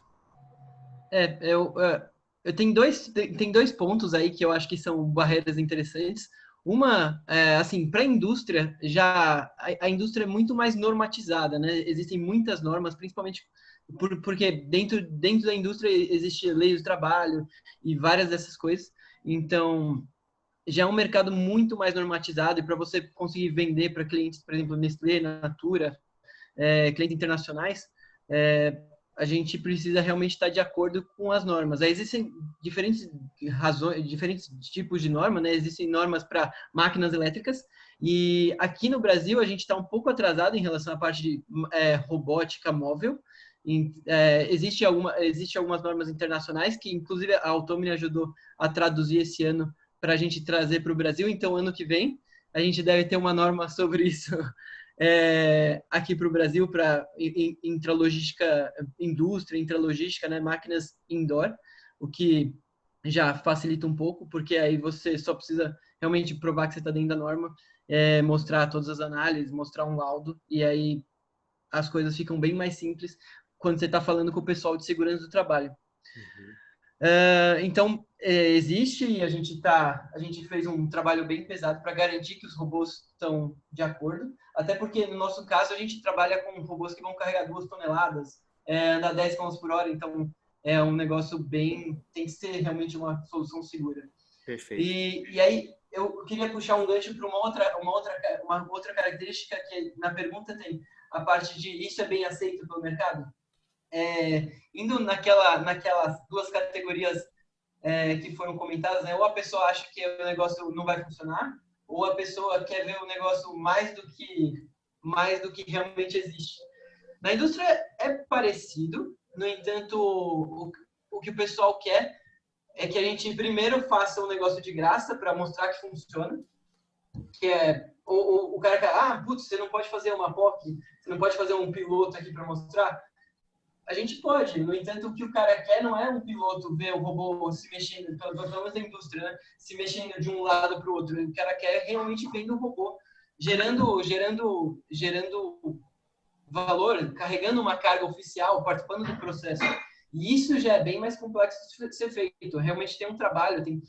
Eu tenho dois pontos aí que eu acho que são barreiras interessantes. Uma, assim, para a indústria, a indústria é muito mais normatizada, né? Existem muitas normas, principalmente porque dentro da indústria existe lei do trabalho e várias dessas coisas. Então, já é um mercado muito mais normatizado, e para você conseguir vender para clientes, por exemplo, Nestlé, Natura, clientes internacionais, a gente precisa realmente estar de acordo com as normas. Aí existem diferentes tipos de normas, né? Existem normas para máquinas elétricas, e aqui no Brasil a gente está um pouco atrasado em relação à parte de robótica móvel. Existe algumas normas internacionais que, inclusive, a Automini ajudou a traduzir esse ano para a gente trazer para o Brasil. Então, ano que vem, a gente deve ter uma norma sobre isso aqui para o Brasil, para intralogística, indústria, intralogística, né, máquinas indoor, o que já facilita um pouco, porque aí você só precisa realmente provar que você está dentro da norma, mostrar todas as análises, mostrar um laudo, e aí as coisas ficam bem mais simples quando você está falando com o pessoal de segurança do trabalho. Então, existe, e a gente fez um trabalho bem pesado para garantir que os robôs estão de acordo, até porque, no nosso caso, a gente trabalha com robôs que vão carregar 2 toneladas, andar 10 km por hora, então é um negócio tem que ser realmente uma solução segura. Perfeito. E aí, eu queria puxar um gancho para uma outra característica que na pergunta tem a parte de isso é bem aceito pelo mercado? Indo naquelas 2 categorias que foram comentadas, né? Ou a pessoa acha que o negócio não vai funcionar, ou a pessoa quer ver o negócio mais do que realmente existe. Na indústria é parecido, no entanto, o que o pessoal quer é que a gente primeiro faça um negócio de graça para mostrar que funciona, que o cara quer, putz, você não pode fazer uma POC, você não pode fazer um piloto aqui para mostrar. A gente pode, no entanto, o que o cara quer não é um piloto ver o robô se mexendo, pelo menos da indústria, né? Se mexendo de um lado para o outro. O cara quer realmente vendo o robô gerando valor, carregando uma carga oficial, participando do processo. E isso já é bem mais complexo de ser feito. Realmente tem um trabalho, tem,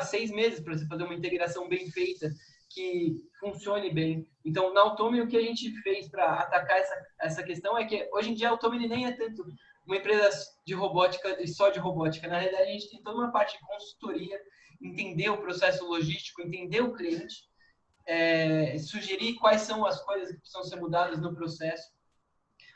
6 meses para você fazer uma integração bem feita, que funcione bem. Então, na Automini, o que a gente fez para atacar essa questão é que, hoje em dia, a Automini nem é tanto uma empresa de robótica e só de robótica. Na realidade, a gente tem toda uma parte de consultoria, entender o processo logístico, entender o cliente, sugerir quais são as coisas que precisam ser mudadas no processo,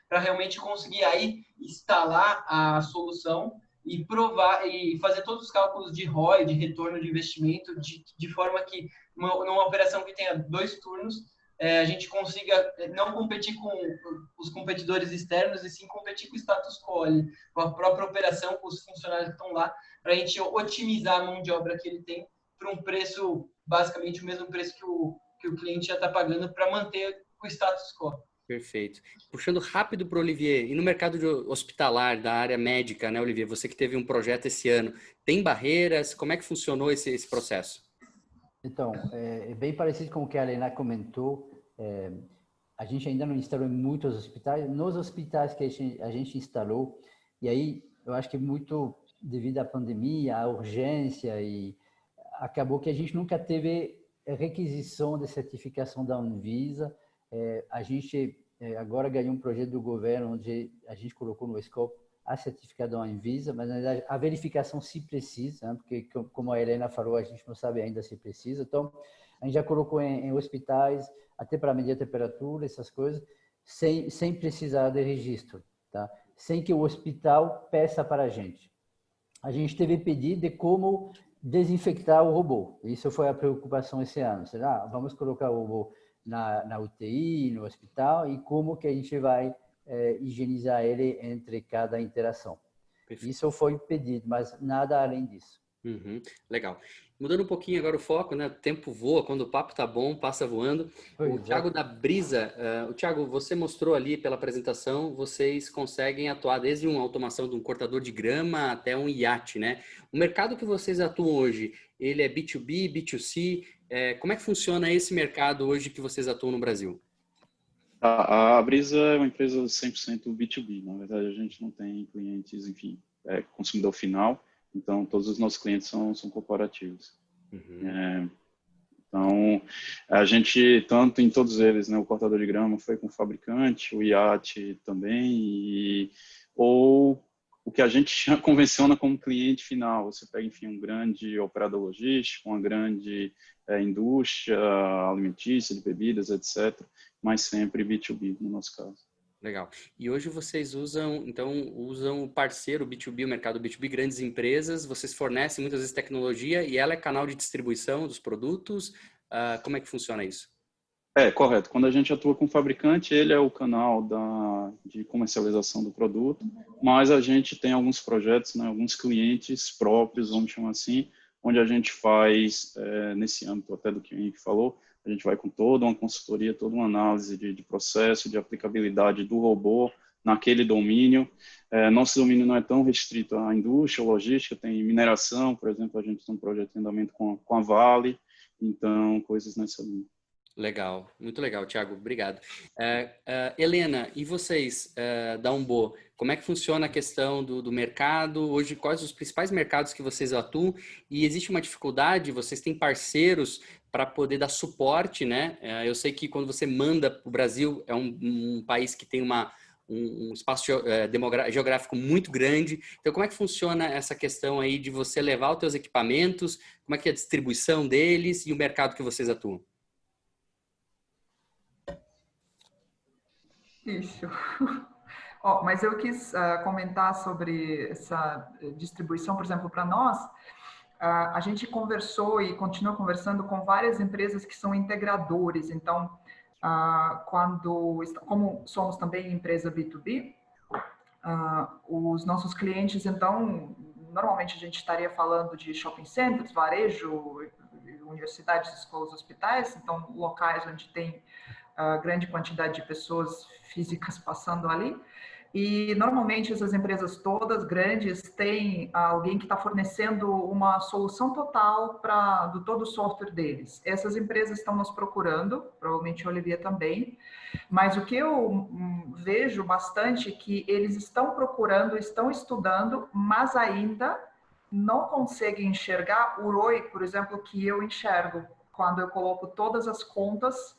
para realmente conseguir aí instalar a solução e provar e fazer todos os cálculos de ROI, de retorno de investimento, de forma que numa operação que tenha 2 turnos, a gente consiga não competir com os competidores externos e sim competir com o status quo, com a própria operação, com os funcionários que estão lá, para a gente otimizar a mão de obra que ele tem para um preço, basicamente o mesmo preço que o cliente já está pagando para manter o status quo. Perfeito. Puxando rápido para o Olivier, e no mercado hospitalar, da área médica, né, Olivier? Você que teve um projeto esse ano, tem barreiras? Como é que funcionou esse processo? Então, é bem parecido com o que a Helena comentou. A gente ainda não instalou em muitos hospitais. Nos hospitais que a gente instalou, e aí eu acho que muito devido à pandemia, à urgência, e acabou que a gente nunca teve requisição de certificação da Anvisa. A gente agora ganhou um projeto do governo onde a gente colocou no escopo a certificação da Anvisa, mas na verdade a verificação se precisa, né? Porque como a Helena falou, a gente não sabe ainda se precisa. Então, a gente já colocou em hospitais, até para medir a temperatura, essas coisas, sem precisar de registro, tá? Sem que o hospital peça para a gente. A gente teve pedido de como desinfectar o robô. Isso foi a preocupação esse ano. Será? Vamos colocar o robô na UTI, no hospital, e como que a gente vai higienizar ele entre cada interação. Perfeito. Isso foi pedido, mas nada além disso. Legal. Mudando um pouquinho agora o foco, né? O tempo voa, quando o papo tá bom, passa voando. O Thiago da Brisa, o Thiago, você mostrou ali pela apresentação, vocês conseguem atuar desde uma automação de um cortador de grama até um iate, né? O mercado que vocês atuam hoje, ele é B2B, B2C? Como é que funciona esse mercado hoje que vocês atuam no Brasil? A Brisa é uma empresa 100% B2B. Na verdade, a gente não tem clientes, enfim, consumidor final. Então, todos os nossos clientes são corporativos. Então, a gente, tanto em todos eles, né, o cortador de grama foi com o fabricante, o iate também, ou o que a gente já convenciona como cliente final. Você pega, enfim, um grande operador logístico, uma grande indústria alimentícia, de bebidas, etc., mas sempre B2B, no nosso caso. Legal. E hoje vocês usam o parceiro B2B, o mercado B2B, grandes empresas, vocês fornecem muitas vezes tecnologia e ela é canal de distribuição dos produtos. Como é que funciona isso? Correto. Quando a gente atua com o fabricante, ele é o canal de comercialização do produto, mas a gente tem alguns projetos, né, alguns clientes próprios, vamos chamar assim, onde a gente faz, nesse âmbito até do que o Henrique falou, a gente vai com toda uma consultoria, toda uma análise de processo, de aplicabilidade do robô naquele domínio. Nosso domínio não é tão restrito à indústria, à logística, tem mineração, por exemplo, a gente tem um projeto de andamento com a Vale, então, coisas nessa linha. Legal, muito legal, Thiago, obrigado. Helena, e vocês da Umbo, como é que funciona a questão do mercado? Hoje, quais os principais mercados que vocês atuam? E existe uma dificuldade? Vocês têm parceiros para poder dar suporte, né? Eu sei que quando você manda para o Brasil, é um país que tem um espaço geográfico muito grande. Então, como é que funciona essa questão aí de você levar os seus equipamentos? Como é que é a distribuição deles e o mercado que vocês atuam? Isso. Mas eu quis comentar sobre essa distribuição, por exemplo, para nós. A gente conversou e continua conversando com várias empresas que são integradores. Então, como somos também empresa B2B, os nossos clientes, então, normalmente a gente estaria falando de shopping centers, varejo, universidades, escolas, hospitais, então locais onde tem grande quantidade de pessoas físicas passando ali. E, normalmente, essas empresas todas grandes têm alguém que está fornecendo uma solução total do todo o software deles. Essas empresas estão nos procurando, provavelmente a Olivier também, mas o que eu vejo bastante é que eles estão procurando, estão estudando, mas ainda não conseguem enxergar o ROI, por exemplo, que eu enxergo quando eu coloco todas as contas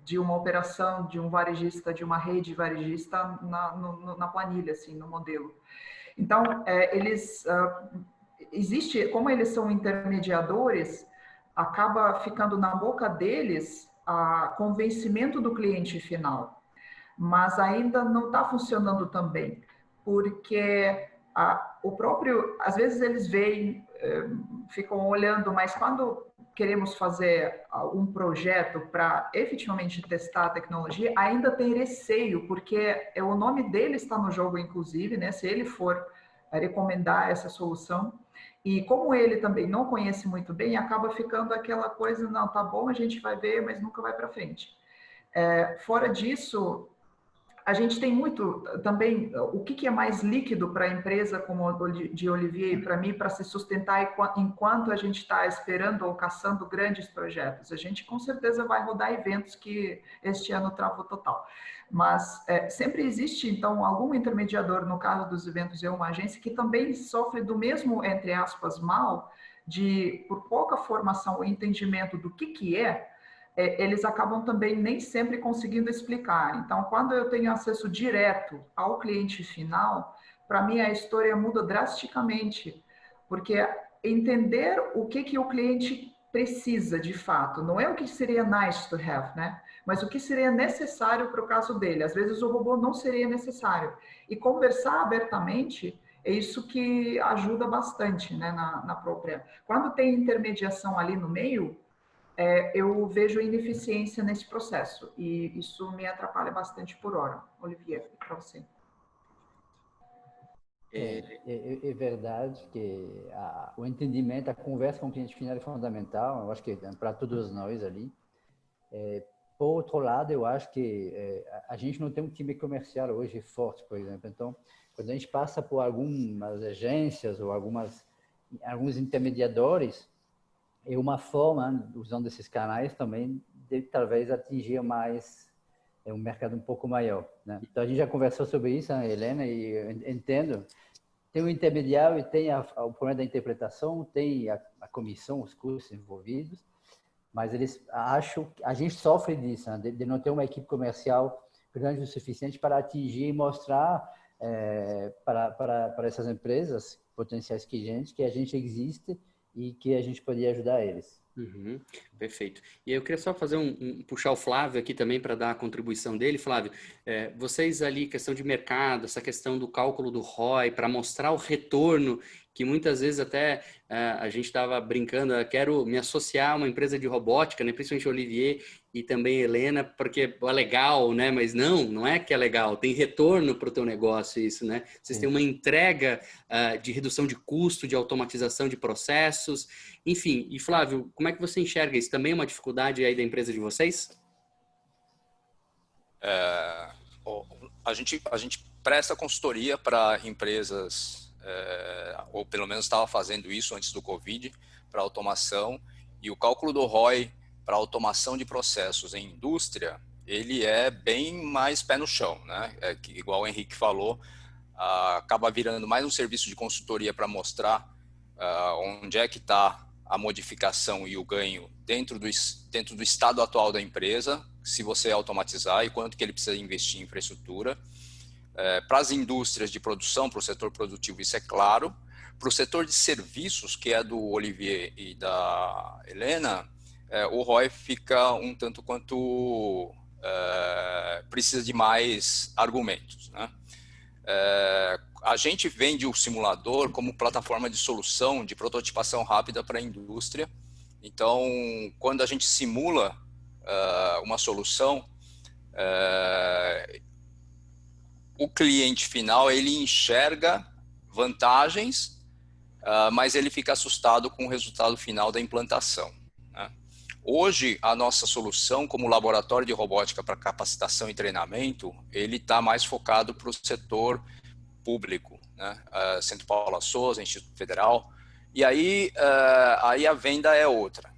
de uma operação, de um varejista, de uma rede varejista na planilha, assim, no modelo. Então, como eles são intermediadores, acaba ficando na boca deles o convencimento do cliente final. Mas ainda não está funcionando tão bem, porque O próprio, às vezes eles veem, ficam olhando, mas quando queremos fazer um projeto para efetivamente testar a tecnologia, ainda tem receio, porque o nome dele está no jogo, inclusive, né? Se ele for recomendar essa solução. E como ele também não conhece muito bem, acaba ficando aquela coisa, não, tá bom, a gente vai ver, mas nunca vai para frente. Fora disso, a gente tem muito também, o que é mais líquido para a empresa como de Olivier e para mim, para se sustentar enquanto a gente está esperando ou caçando grandes projetos. A gente com certeza vai rodar eventos que este ano travou total. Mas sempre existe, então, algum intermediador, no caso dos eventos, uma agência que também sofre do mesmo, entre aspas, mal, por pouca formação ou entendimento do que é, eles acabam também nem sempre conseguindo explicar. Então, quando eu tenho acesso direto ao cliente final, para mim a história muda drasticamente, porque entender o que o cliente precisa de fato, não é o que seria nice to have, né? Mas o que seria necessário para o caso dele. Às vezes o robô não seria necessário. E conversar abertamente é isso que ajuda bastante, né, na própria. Quando tem intermediação ali no meio, eu vejo ineficiência nesse processo e isso me atrapalha bastante por hora. Olivier, para você. É verdade que o entendimento, a conversa com o cliente final é fundamental, eu acho que para todos nós ali. Por outro lado, eu acho que a gente não tem um time comercial hoje forte, por exemplo. Então, quando a gente passa por algumas agências ou alguns intermediadores, é uma forma, usando esses canais também, de talvez atingir mais um mercado um pouco maior, né? Então, a gente já conversou sobre isso, né, Helena, e eu entendo. Tem o intermediário e tem o problema da interpretação, tem a comissão, os custos envolvidos, mas eles acham, a gente sofre disso, né, de não ter uma equipe comercial grande o suficiente para atingir e mostrar para essas empresas, potenciais clientes, que a gente existe e que a gente poderia ajudar eles. Uhum, perfeito. E eu queria só fazer puxar o Flávio aqui também para dar a contribuição dele. Flávio, vocês ali, questão de mercado, essa questão do cálculo do ROI, para mostrar o retorno, que muitas vezes até a gente estava brincando, quero me associar a uma empresa de robótica, né, principalmente o Olivier e também a Helena, porque é legal, né? Mas não é que é legal, tem retorno para o teu negócio isso, né? Vocês têm uma entrega de redução de custo, de automatização de processos, enfim. E Flávio, como é que você enxerga isso? Também é uma dificuldade aí da empresa de vocês? A gente presta consultoria para empresas, ou pelo menos estava fazendo isso antes do Covid, para automação, e o cálculo do ROI para automação de processos em indústria, ele é bem mais pé no chão, né? Igual o Henrique falou, acaba virando mais um serviço de consultoria para mostrar onde é que está a modificação e o ganho dentro do estado atual da empresa, se você automatizar, e quanto que ele precisa investir em infraestrutura. Para as indústrias de produção, para o setor produtivo, isso é claro. Para o setor de serviços, que é do Olivier e da Helena, o ROI fica um tanto quanto precisa de mais argumentos, né? A gente vende o simulador como plataforma de solução de prototipação rápida para a indústria. Então, quando a gente simula uma solução, o cliente final ele enxerga vantagens, mas ele fica assustado com o resultado final da implantação, né? Hoje, a nossa solução como laboratório de robótica para capacitação e treinamento, ele está mais focado para o setor público, né? Centro Paula Souza, Instituto Federal, e aí a venda é outra,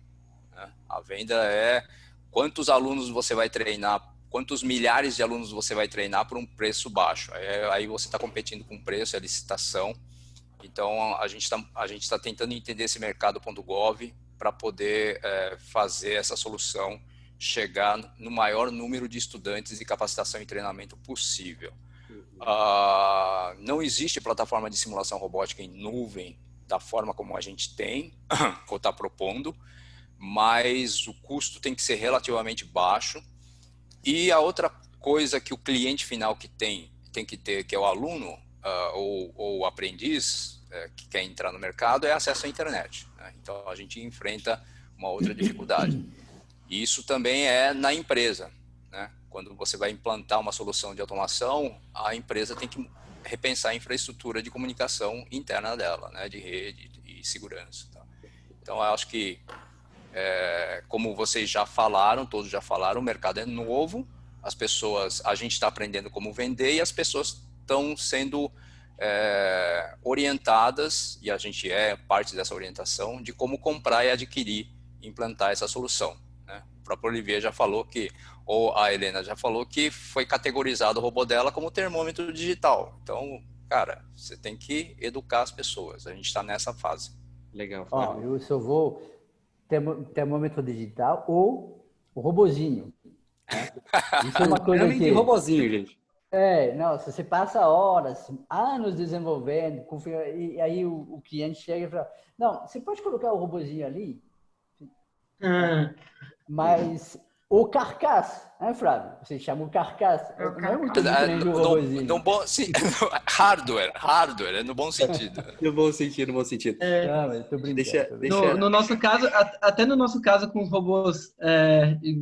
né? A venda é quantos alunos você vai treinar, quantos milhares de alunos você vai treinar por um preço baixo. Aí você está competindo com preço, é licitação. Então, a gente está tentando entender esse mercado.gov para poder fazer essa solução chegar no maior número de estudantes de capacitação e treinamento possível. Não existe plataforma de simulação robótica em nuvem da forma como a gente tem, ou está propondo, mas o custo tem que ser relativamente baixo. E a outra coisa que o cliente final que tem que ter, que é o aluno, ou aprendiz que quer entrar no mercado é acesso à internet, né? Então, a gente enfrenta uma outra dificuldade. E isso também é na empresa, né? Quando você vai implantar uma solução de automação, a empresa tem que repensar a infraestrutura de comunicação interna dela, né? De rede e segurança. Tá? Então, eu acho que, como vocês já falaram, todos já falaram, o mercado é novo, a gente está aprendendo como vender e as pessoas estão sendo orientadas, e a gente é parte dessa orientação, de como comprar e adquirir, implantar essa solução. Né? O próprio Olivier já falou ou a Helena já falou que foi categorizado o robô dela como termômetro digital. Então, cara, você tem que educar as pessoas. A gente está nessa fase. Legal. Eu só vou termômetro digital ou o robozinho. Né? Isso é uma coisa que... robozinho, gente. Não, você passa horas, anos desenvolvendo, e aí o cliente chega e fala, não, você pode colocar o robozinho ali? Mas o carcaça, né, Flávio? Você chama o carcaça. Não é muito diferente do robozinho. Hardware, é no bom sentido. No bom sentido. Não, mas tô brincando. No nosso caso, até no nosso caso com os robôs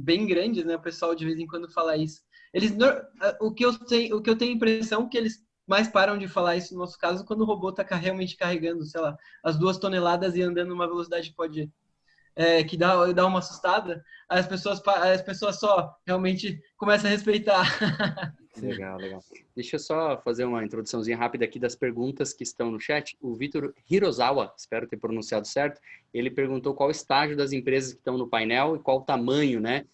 bem grandes, né? O pessoal de vez em quando fala isso. O que eu tenho a impressão que eles mais param de falar isso no nosso caso quando o robô está realmente carregando, sei lá, as 2 toneladas e andando numa velocidade que dá uma assustada, as pessoas só realmente começam a respeitar. Legal. Deixa eu só fazer uma introduçãozinha rápida aqui das perguntas que estão no chat. O Vitor Hirozawa, espero ter pronunciado certo, ele perguntou qual o estágio das empresas que estão no painel e qual o tamanho, né?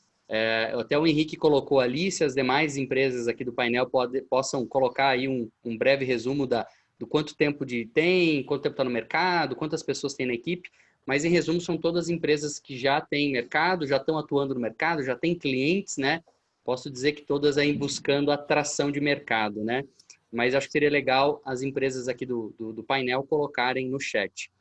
Até o Henrique colocou ali, se as demais empresas aqui do painel possam colocar aí um breve resumo do quanto tempo tem, quanto tempo está no mercado, quantas pessoas tem na equipe, mas em resumo são todas empresas que já têm mercado, já estão atuando no mercado, já têm clientes, né? Posso dizer que todas aí buscando atração de mercado, né? Mas acho que seria legal as empresas aqui do painel colocarem no chat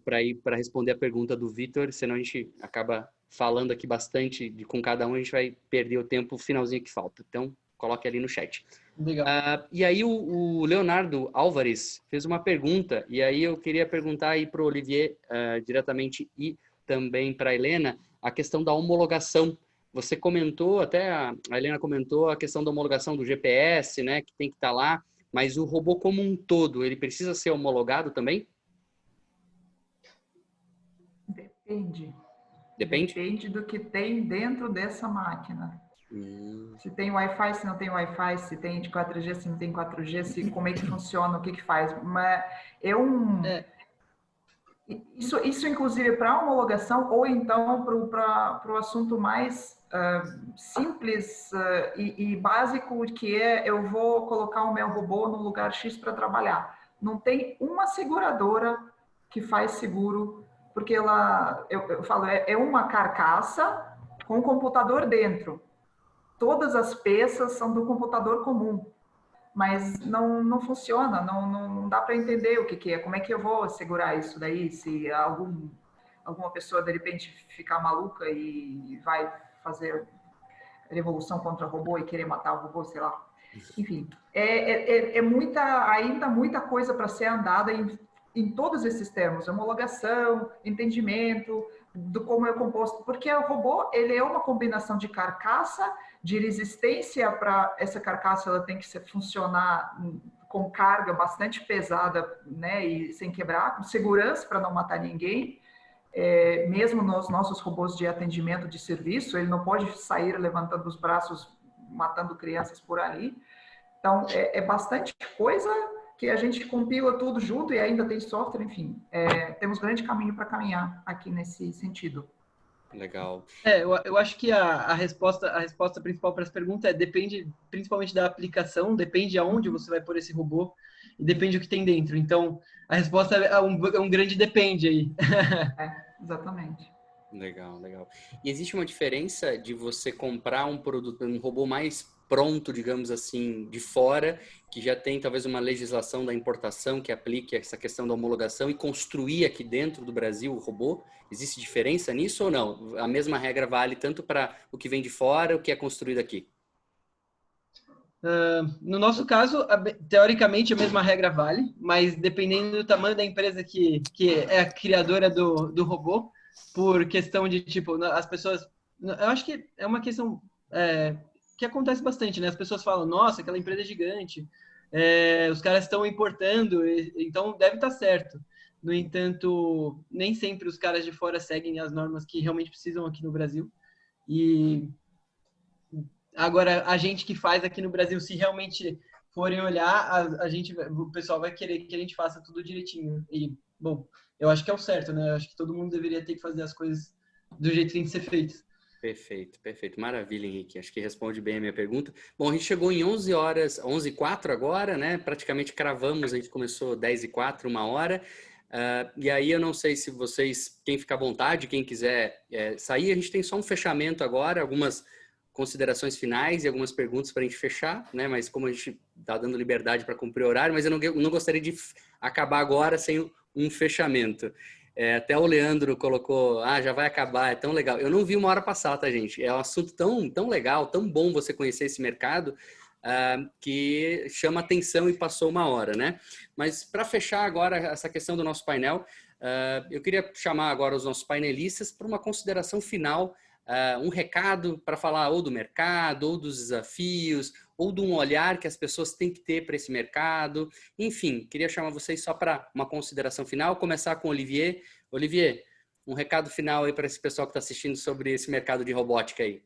para responder a pergunta do Vitor, senão a gente acaba falando aqui bastante com cada um, a gente vai perder o tempo finalzinho que falta. Então, coloque ali no chat. Legal. E aí o Leonardo Álvares fez uma pergunta, e aí eu queria perguntar aí para o Olivier diretamente e também para a Helena, a questão da homologação. Você comentou, até a Helena comentou, a questão da homologação do GPS, né, que tem que estar lá, mas o robô como um todo, ele precisa ser homologado também? Depende. Depende? Depende do que tem dentro dessa máquina. Se tem Wi-Fi, se não tem Wi-Fi, se tem de 4G, se não tem 4G, como é que funciona, o que faz. Mas Isso inclusive, para homologação, ou então para o assunto mais simples e básico, que eu vou colocar o meu robô no lugar X para trabalhar. Não tem uma seguradora que faz seguro, porque eu falo, é uma carcaça com um computador dentro. Todas as peças são do computador comum, mas não funciona, não dá para entender o que é, como é que eu vou segurar isso daí, se alguma pessoa de repente ficar maluca e vai fazer revolução contra o robô e querer matar o robô, sei lá. Enfim, ainda muita coisa para ser andada em todos esses termos, homologação, entendimento do como é composto, porque o robô, ele é uma combinação de carcaça, de resistência para essa carcaça, ela tem que funcionar com carga bastante pesada, né, e sem quebrar, com segurança para não matar ninguém. Mesmo nos nossos robôs de atendimento de serviço, ele não pode sair levantando os braços, matando crianças por ali. Então, é bastante coisa que a gente compila tudo junto e ainda tem software, enfim. Temos grande caminho para caminhar aqui nesse sentido. Legal. Eu acho que a resposta principal para essa pergunta depende principalmente da aplicação, depende aonde você vai pôr esse robô e depende do que tem dentro. Então, a resposta é um grande depende aí. Exatamente. Legal. E existe uma diferença de você comprar um produto, um robô mais pronto, digamos assim, de fora, que já tem talvez uma legislação da importação que aplique essa questão da homologação e construir aqui dentro do Brasil o robô? Existe diferença nisso ou não? A mesma regra vale tanto para o que vem de fora, o que é construído aqui? No nosso caso, teoricamente, a mesma regra vale, mas dependendo do tamanho da empresa que é a criadora do robô, por questão de, tipo, as pessoas... Eu acho que é uma questão que acontece bastante, né? As pessoas falam, nossa, aquela empresa é gigante, os caras estão importando, então deve estar certo. No entanto, nem sempre os caras de fora seguem as normas que realmente precisam aqui no Brasil. E agora, a gente que faz aqui no Brasil, se realmente forem olhar, o pessoal vai querer que a gente faça tudo direitinho. E, bom, eu acho que é o certo, né? Eu acho que todo mundo deveria ter que fazer as coisas do jeito que tem que ser feito. Perfeito, perfeito. Maravilha, Henrique. Acho que responde bem a minha pergunta. Bom, a gente chegou em 11 horas, 11h04 agora, né? Praticamente cravamos, a gente começou 10h04, 1 hora. E aí eu não sei se vocês, quem ficar à vontade, quem quiser sair, a gente tem só um fechamento agora, algumas considerações finais e algumas perguntas para a gente fechar, né? Mas como a gente está dando liberdade para cumprir o horário, mas eu não gostaria de acabar agora sem um fechamento. Até o Leandro colocou, já vai acabar, é tão legal. Eu não vi 1 hora passar, tá, gente? É um assunto tão legal, tão bom você conhecer esse mercado, que chama atenção e passou 1 hora, né? Mas para fechar agora essa questão do nosso painel, eu queria chamar agora os nossos painelistas para uma consideração final, um recado para falar ou do mercado, ou dos desafios, ou de um olhar que as pessoas têm que ter para esse mercado. Enfim, queria chamar vocês só para uma consideração final, começar com o Olivier. Olivier, um recado final aí para esse pessoal que está assistindo sobre esse mercado de robótica aí.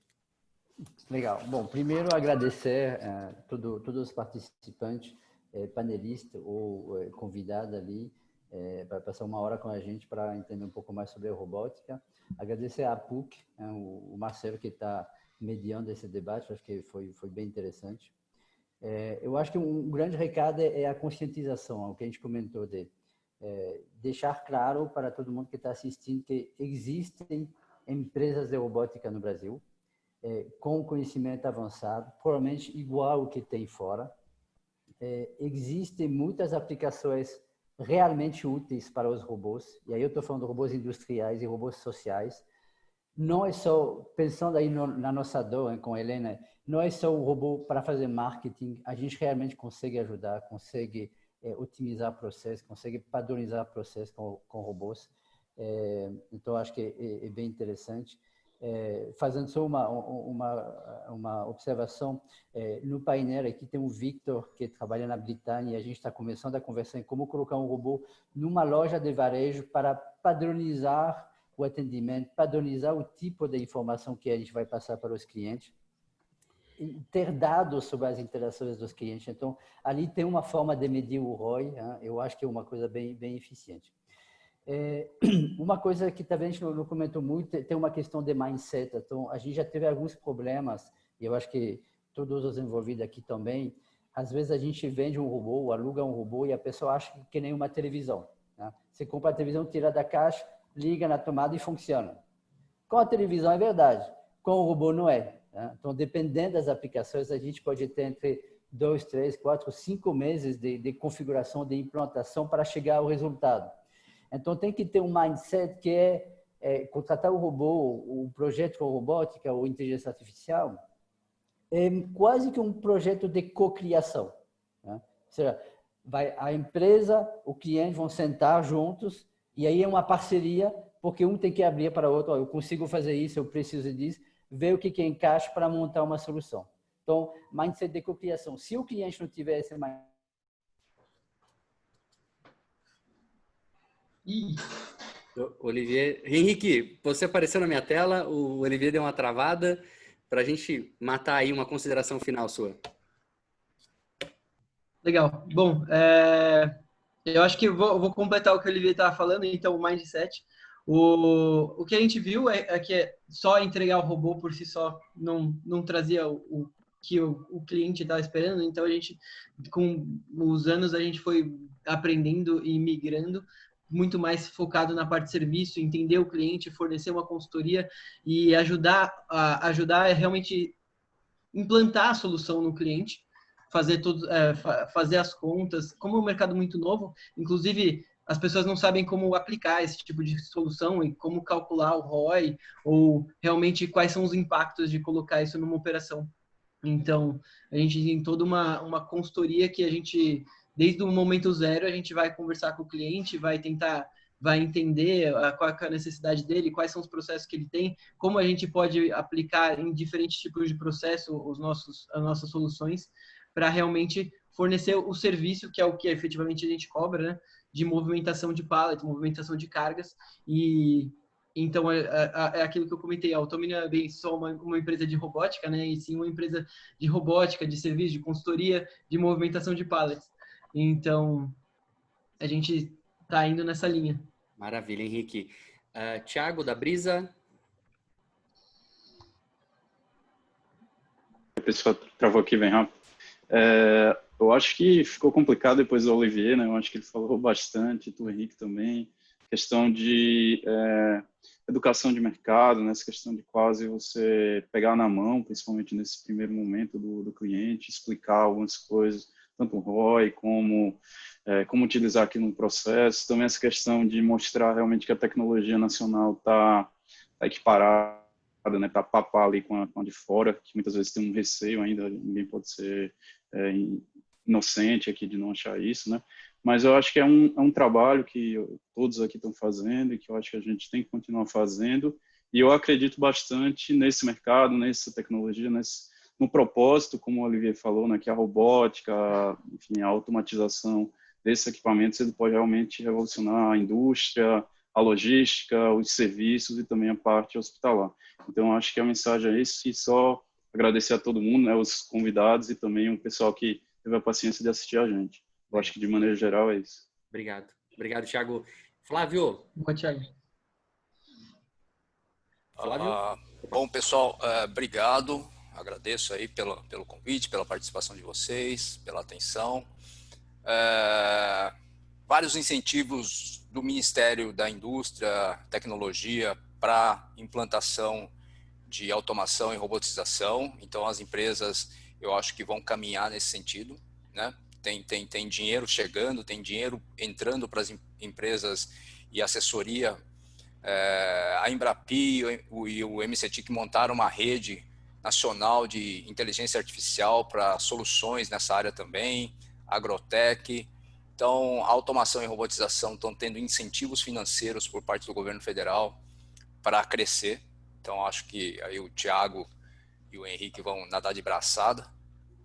Legal. Bom, primeiro agradecer a todos os participantes, panelistas ou convidados ali, para passar 1 hora com a gente para entender um pouco mais sobre a robótica. Agradecer à PUC, o Marcelo que está mediando esse debate, acho que foi bem interessante. Eu acho que um grande recado é a conscientização, o que a gente comentou de deixar claro para todo mundo que está assistindo que existem empresas de robótica no Brasil, com conhecimento avançado, provavelmente igual ao que tem fora. Existem muitas aplicações realmente úteis para os robôs, e aí eu estou falando de robôs industriais e robôs sociais. Não é só, pensando aí na nossa dor, com a Helena, não é só um robô para fazer marketing, a gente realmente consegue ajudar, consegue otimizar processos, consegue padronizar processos com robôs. Então, acho que é bem interessante. Fazendo só uma observação, no painel aqui tem o Victor, que trabalha na Britânia, e a gente está começando a conversar em como colocar um robô numa loja de varejo para padronizar o atendimento, padronizar o tipo de informação que a gente vai passar para os clientes, e ter dados sobre as interações dos clientes. Então, ali tem uma forma de medir o ROI, eu acho que é uma coisa bem eficiente. Uma coisa que também a gente não comentou muito, tem uma questão de mindset. Então, a gente já teve alguns problemas, e eu acho que todos os envolvidos aqui também, às vezes a gente vende um robô, aluga um robô e a pessoa acha que nem uma televisão. Né? Você compra a televisão, tira da caixa, liga na tomada e funciona. Com a televisão é verdade, com o robô não é. Né? Então, dependendo das aplicações, a gente pode ter entre 2, 3, 4, 5 meses de configuração, de implantação para chegar ao resultado. Então, tem que ter um mindset que contratar o robô, o projeto com robótica ou inteligência artificial, é quase que um projeto de cocriação. Né? Ou seja, a empresa, o cliente vão sentar juntos e aí é uma parceria, porque um tem que abrir para o outro, eu consigo fazer isso, eu preciso disso, ver o que encaixa para montar uma solução. Então, mindset de cocriação. Se o cliente não tiver esse mindset, Olivier, Henrique, você apareceu na minha tela, o Olivier deu uma travada para a gente matar aí uma consideração final sua. Legal. Bom, eu acho que eu vou completar o que o Olivier estava falando, então o mindset. O que a gente viu é que só entregar o robô por si só não trazia o que o cliente estava esperando, então a gente, com os anos, a gente foi aprendendo e migrando, muito mais focado na parte de serviço, entender o cliente, fornecer uma consultoria e ajudar a realmente implantar a solução no cliente, fazer as contas. Como é um mercado muito novo, inclusive as pessoas não sabem como aplicar esse tipo de solução e como calcular o ROI ou realmente quais são os impactos de colocar isso numa operação. Então, a gente tem toda uma consultoria que a gente, desde o momento zero, a gente vai conversar com o cliente, vai entender qual é a necessidade dele, quais são os processos que ele tem, como a gente pode aplicar em diferentes tipos de processo as nossas soluções, para realmente fornecer o serviço, que é o que efetivamente a gente cobra, né? De movimentação de pallet, movimentação de cargas. E então é aquilo que eu comentei, a Automi não é bem só uma empresa de robótica, né? E sim uma empresa de robótica, de serviço, de consultoria, de movimentação de pallets. Então a gente está indo nessa linha. Maravilha, Henrique. Thiago, da Brisa. A pessoa travou aqui bem rápido. Eu acho que ficou complicado depois do Olivier, né? Eu acho que ele falou bastante, do Henrique também, questão de educação de mercado, nessa questão de quase você pegar na mão, principalmente nesse primeiro momento do cliente, explicar algumas coisas, tanto o ROI como utilizar aqui no processo. Também essa questão de mostrar realmente que a tecnologia nacional está equiparada, né, para papar ali com a de fora, que muitas vezes tem um receio ainda, ninguém pode ser inocente aqui de não achar isso, né? Mas eu acho que é um trabalho que todos aqui estão fazendo e que eu acho que a gente tem que continuar fazendo. E eu acredito bastante nesse mercado, nessa tecnologia, no propósito, como o Olivier falou, né, que a robótica, enfim, a automatização desses equipamentos, ele pode realmente revolucionar a indústria, a logística, os serviços e também a parte hospitalar. Então, eu acho que a mensagem é isso, e só agradecer a todo mundo, né, os convidados e também o pessoal que teve a paciência de assistir a gente. Eu acho que, de maneira geral, é isso. Obrigado. Obrigado, Thiago. Flávio. Boa, Thiago. Flávio? Bom, pessoal, obrigado. Agradeço aí pelo convite, pela participação de vocês, pela atenção. Vários incentivos do Ministério da Indústria, Tecnologia para implantação de automação e robotização. Então, as empresas, eu acho que vão caminhar nesse sentido, né? Tem dinheiro chegando, tem dinheiro entrando para as empresas e assessoria. A Embrapi e o MCTIC montaram uma rede nacional de inteligência artificial para soluções nessa área também, agrotech. Então, a automação e robotização estão tendo incentivos financeiros por parte do governo federal para crescer. Então, acho que aí o Thiago e o Henrique vão nadar de braçada.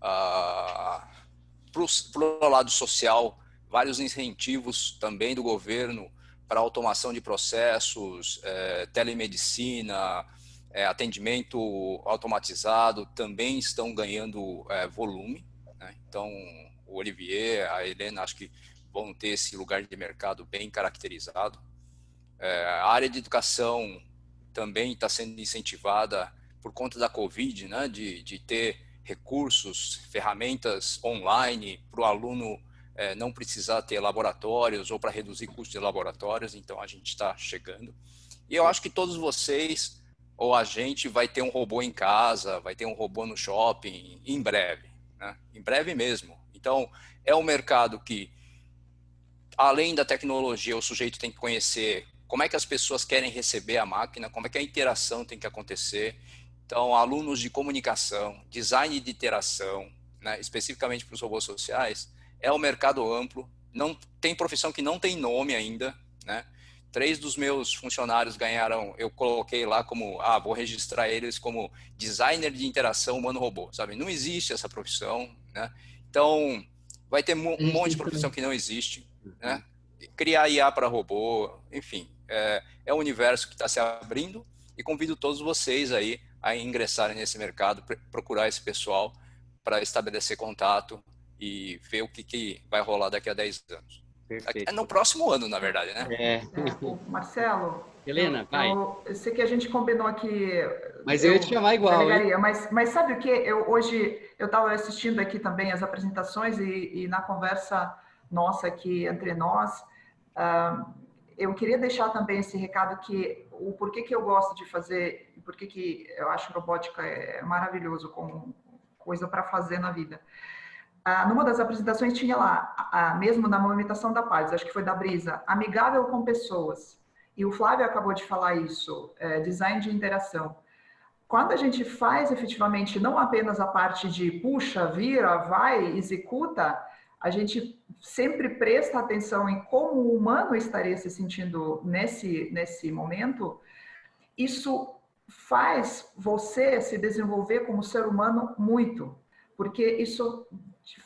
Para o lado social, vários incentivos também do governo para automação de processos, telemedicina, atendimento automatizado, também estão ganhando volume, né? Então, o Olivier, a Helena, acho que vão ter esse lugar de mercado bem caracterizado. A área de educação também está sendo incentivada por conta da Covid, né? De ter recursos, ferramentas online para o aluno não precisar ter laboratórios ou para reduzir custos de laboratórios. Então, a gente está chegando. E eu acho que todos vocês ou a gente vai ter um robô em casa, vai ter um robô no shopping em breve, né? Em breve mesmo. Então, é um mercado que, além da tecnologia, o sujeito tem que conhecer como é que as pessoas querem receber a máquina, como é que a interação tem que acontecer. Então, alunos de comunicação, design de interação, né, especificamente para os robôs sociais, é um mercado amplo. Não tem profissão que não tem nome ainda, né? 3 dos meus funcionários ganharam, eu coloquei lá como, vou registrar eles como designer de interação humano-robô, sabe? Não existe essa profissão, né? Então, vai ter um monte de profissão que não existe, né? Criar IA para robô, enfim, é um universo que está se abrindo, e convido todos vocês aí a ingressarem nesse mercado, procurar esse pessoal para estabelecer contato e ver o que vai rolar daqui a 10 anos. Perfeito. No próximo ano, na verdade, né? Marcelo, Helena, vai. Eu sei que a gente combinou aqui. Mas eu ia te chamar igual, delegaria, mas sabe o que? Hoje eu estava assistindo aqui também as apresentações e na conversa nossa aqui entre nós, eu queria deixar também esse recado que o porquê que eu gosto de fazer, porquê que eu acho robótica é maravilhoso como coisa para fazer na vida. Numa das apresentações tinha lá, mesmo na movimentação da Paz, acho que foi da Brisa, amigável com pessoas. E o Flávio acabou de falar isso, design de interação. quando a gente faz efetivamente não apenas a parte de puxa, vira, vai, executa, a gente sempre presta atenção em como o humano estaria se sentindo nesse momento. Isso faz você se desenvolver como ser humano muito, porque isso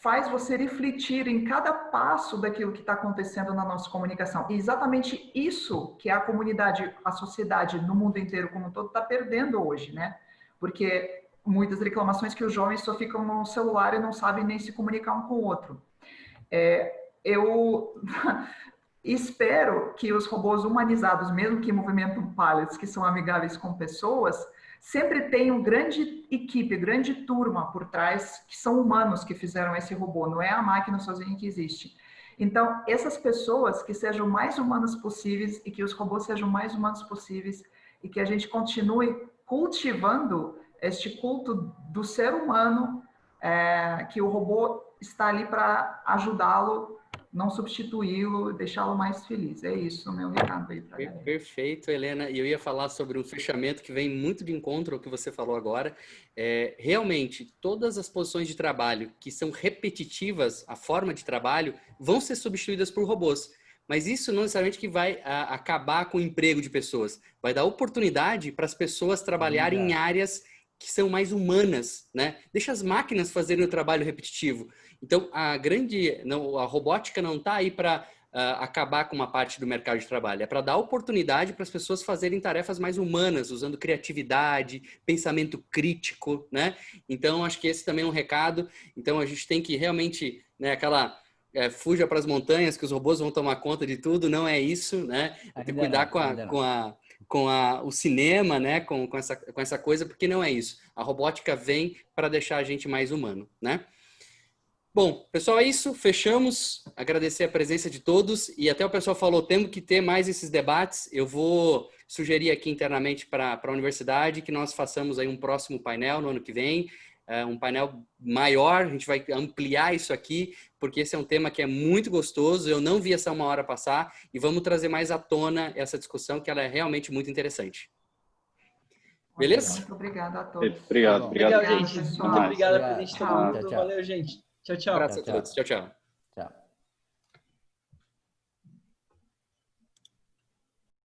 faz você refletir em cada passo daquilo que está acontecendo na nossa comunicação. E exatamente isso que a comunidade, a sociedade no mundo inteiro como um todo está perdendo hoje, né? Porque muitas reclamações que os jovens só ficam no celular e não sabem nem se comunicar um com o outro. Eu espero que os robôs humanizados, mesmo que movimentam pallets, que são amigáveis com pessoas, sempre tenham grande equipe, grande turma por trás, que são humanos que fizeram esse robô, não é a máquina sozinha que existe. Então, essas pessoas que sejam mais humanas possíveis e que os robôs sejam mais humanos possíveis e que a gente continue cultivando este culto do ser humano, que o robô está ali para ajudá-lo, não substituí-lo, deixá-lo mais feliz. É isso o meu recado aí para a galera. Perfeito, Helena. E eu ia falar sobre um fechamento que vem muito de encontro ao que você falou agora. Realmente, todas as posições de trabalho que são repetitivas, a forma de trabalho, vão ser substituídas por robôs. Mas isso não necessariamente que vai acabar com o emprego de pessoas. Vai dar oportunidade para as pessoas trabalharem em áreas que são mais humanas, né? Deixa as máquinas fazerem o trabalho repetitivo. Então, a robótica não está aí para acabar com uma parte do mercado de trabalho. É para dar oportunidade para as pessoas fazerem tarefas mais humanas, usando criatividade, pensamento crítico, né? Então, acho que esse também é um recado. Então, a gente tem que realmente, né, fuja para as montanhas, que os robôs vão tomar conta de tudo. Não é isso, né? Tem que cuidar com o cinema, né? Com essa coisa, porque não é isso. A robótica vem para deixar a gente mais humano, né? Bom, pessoal, é isso. Fechamos. Agradecer a presença de todos. E até o pessoal falou, temos que ter mais esses debates. Eu vou sugerir aqui internamente para a universidade que nós façamos aí um próximo painel no ano que vem. Um painel maior, a gente vai ampliar isso aqui, porque esse é um tema que é muito gostoso. Eu não vi essa 1 hora passar e vamos trazer mais à tona essa discussão, que ela é realmente muito interessante. Beleza? Muito obrigada a todos. Obrigado, Legal, gente. pessoal. Muito obrigado a presença de todo mundo. Tchau, tchau. Valeu, gente. Tchau, tchau. Um abraço a todos. Tchau, tchau.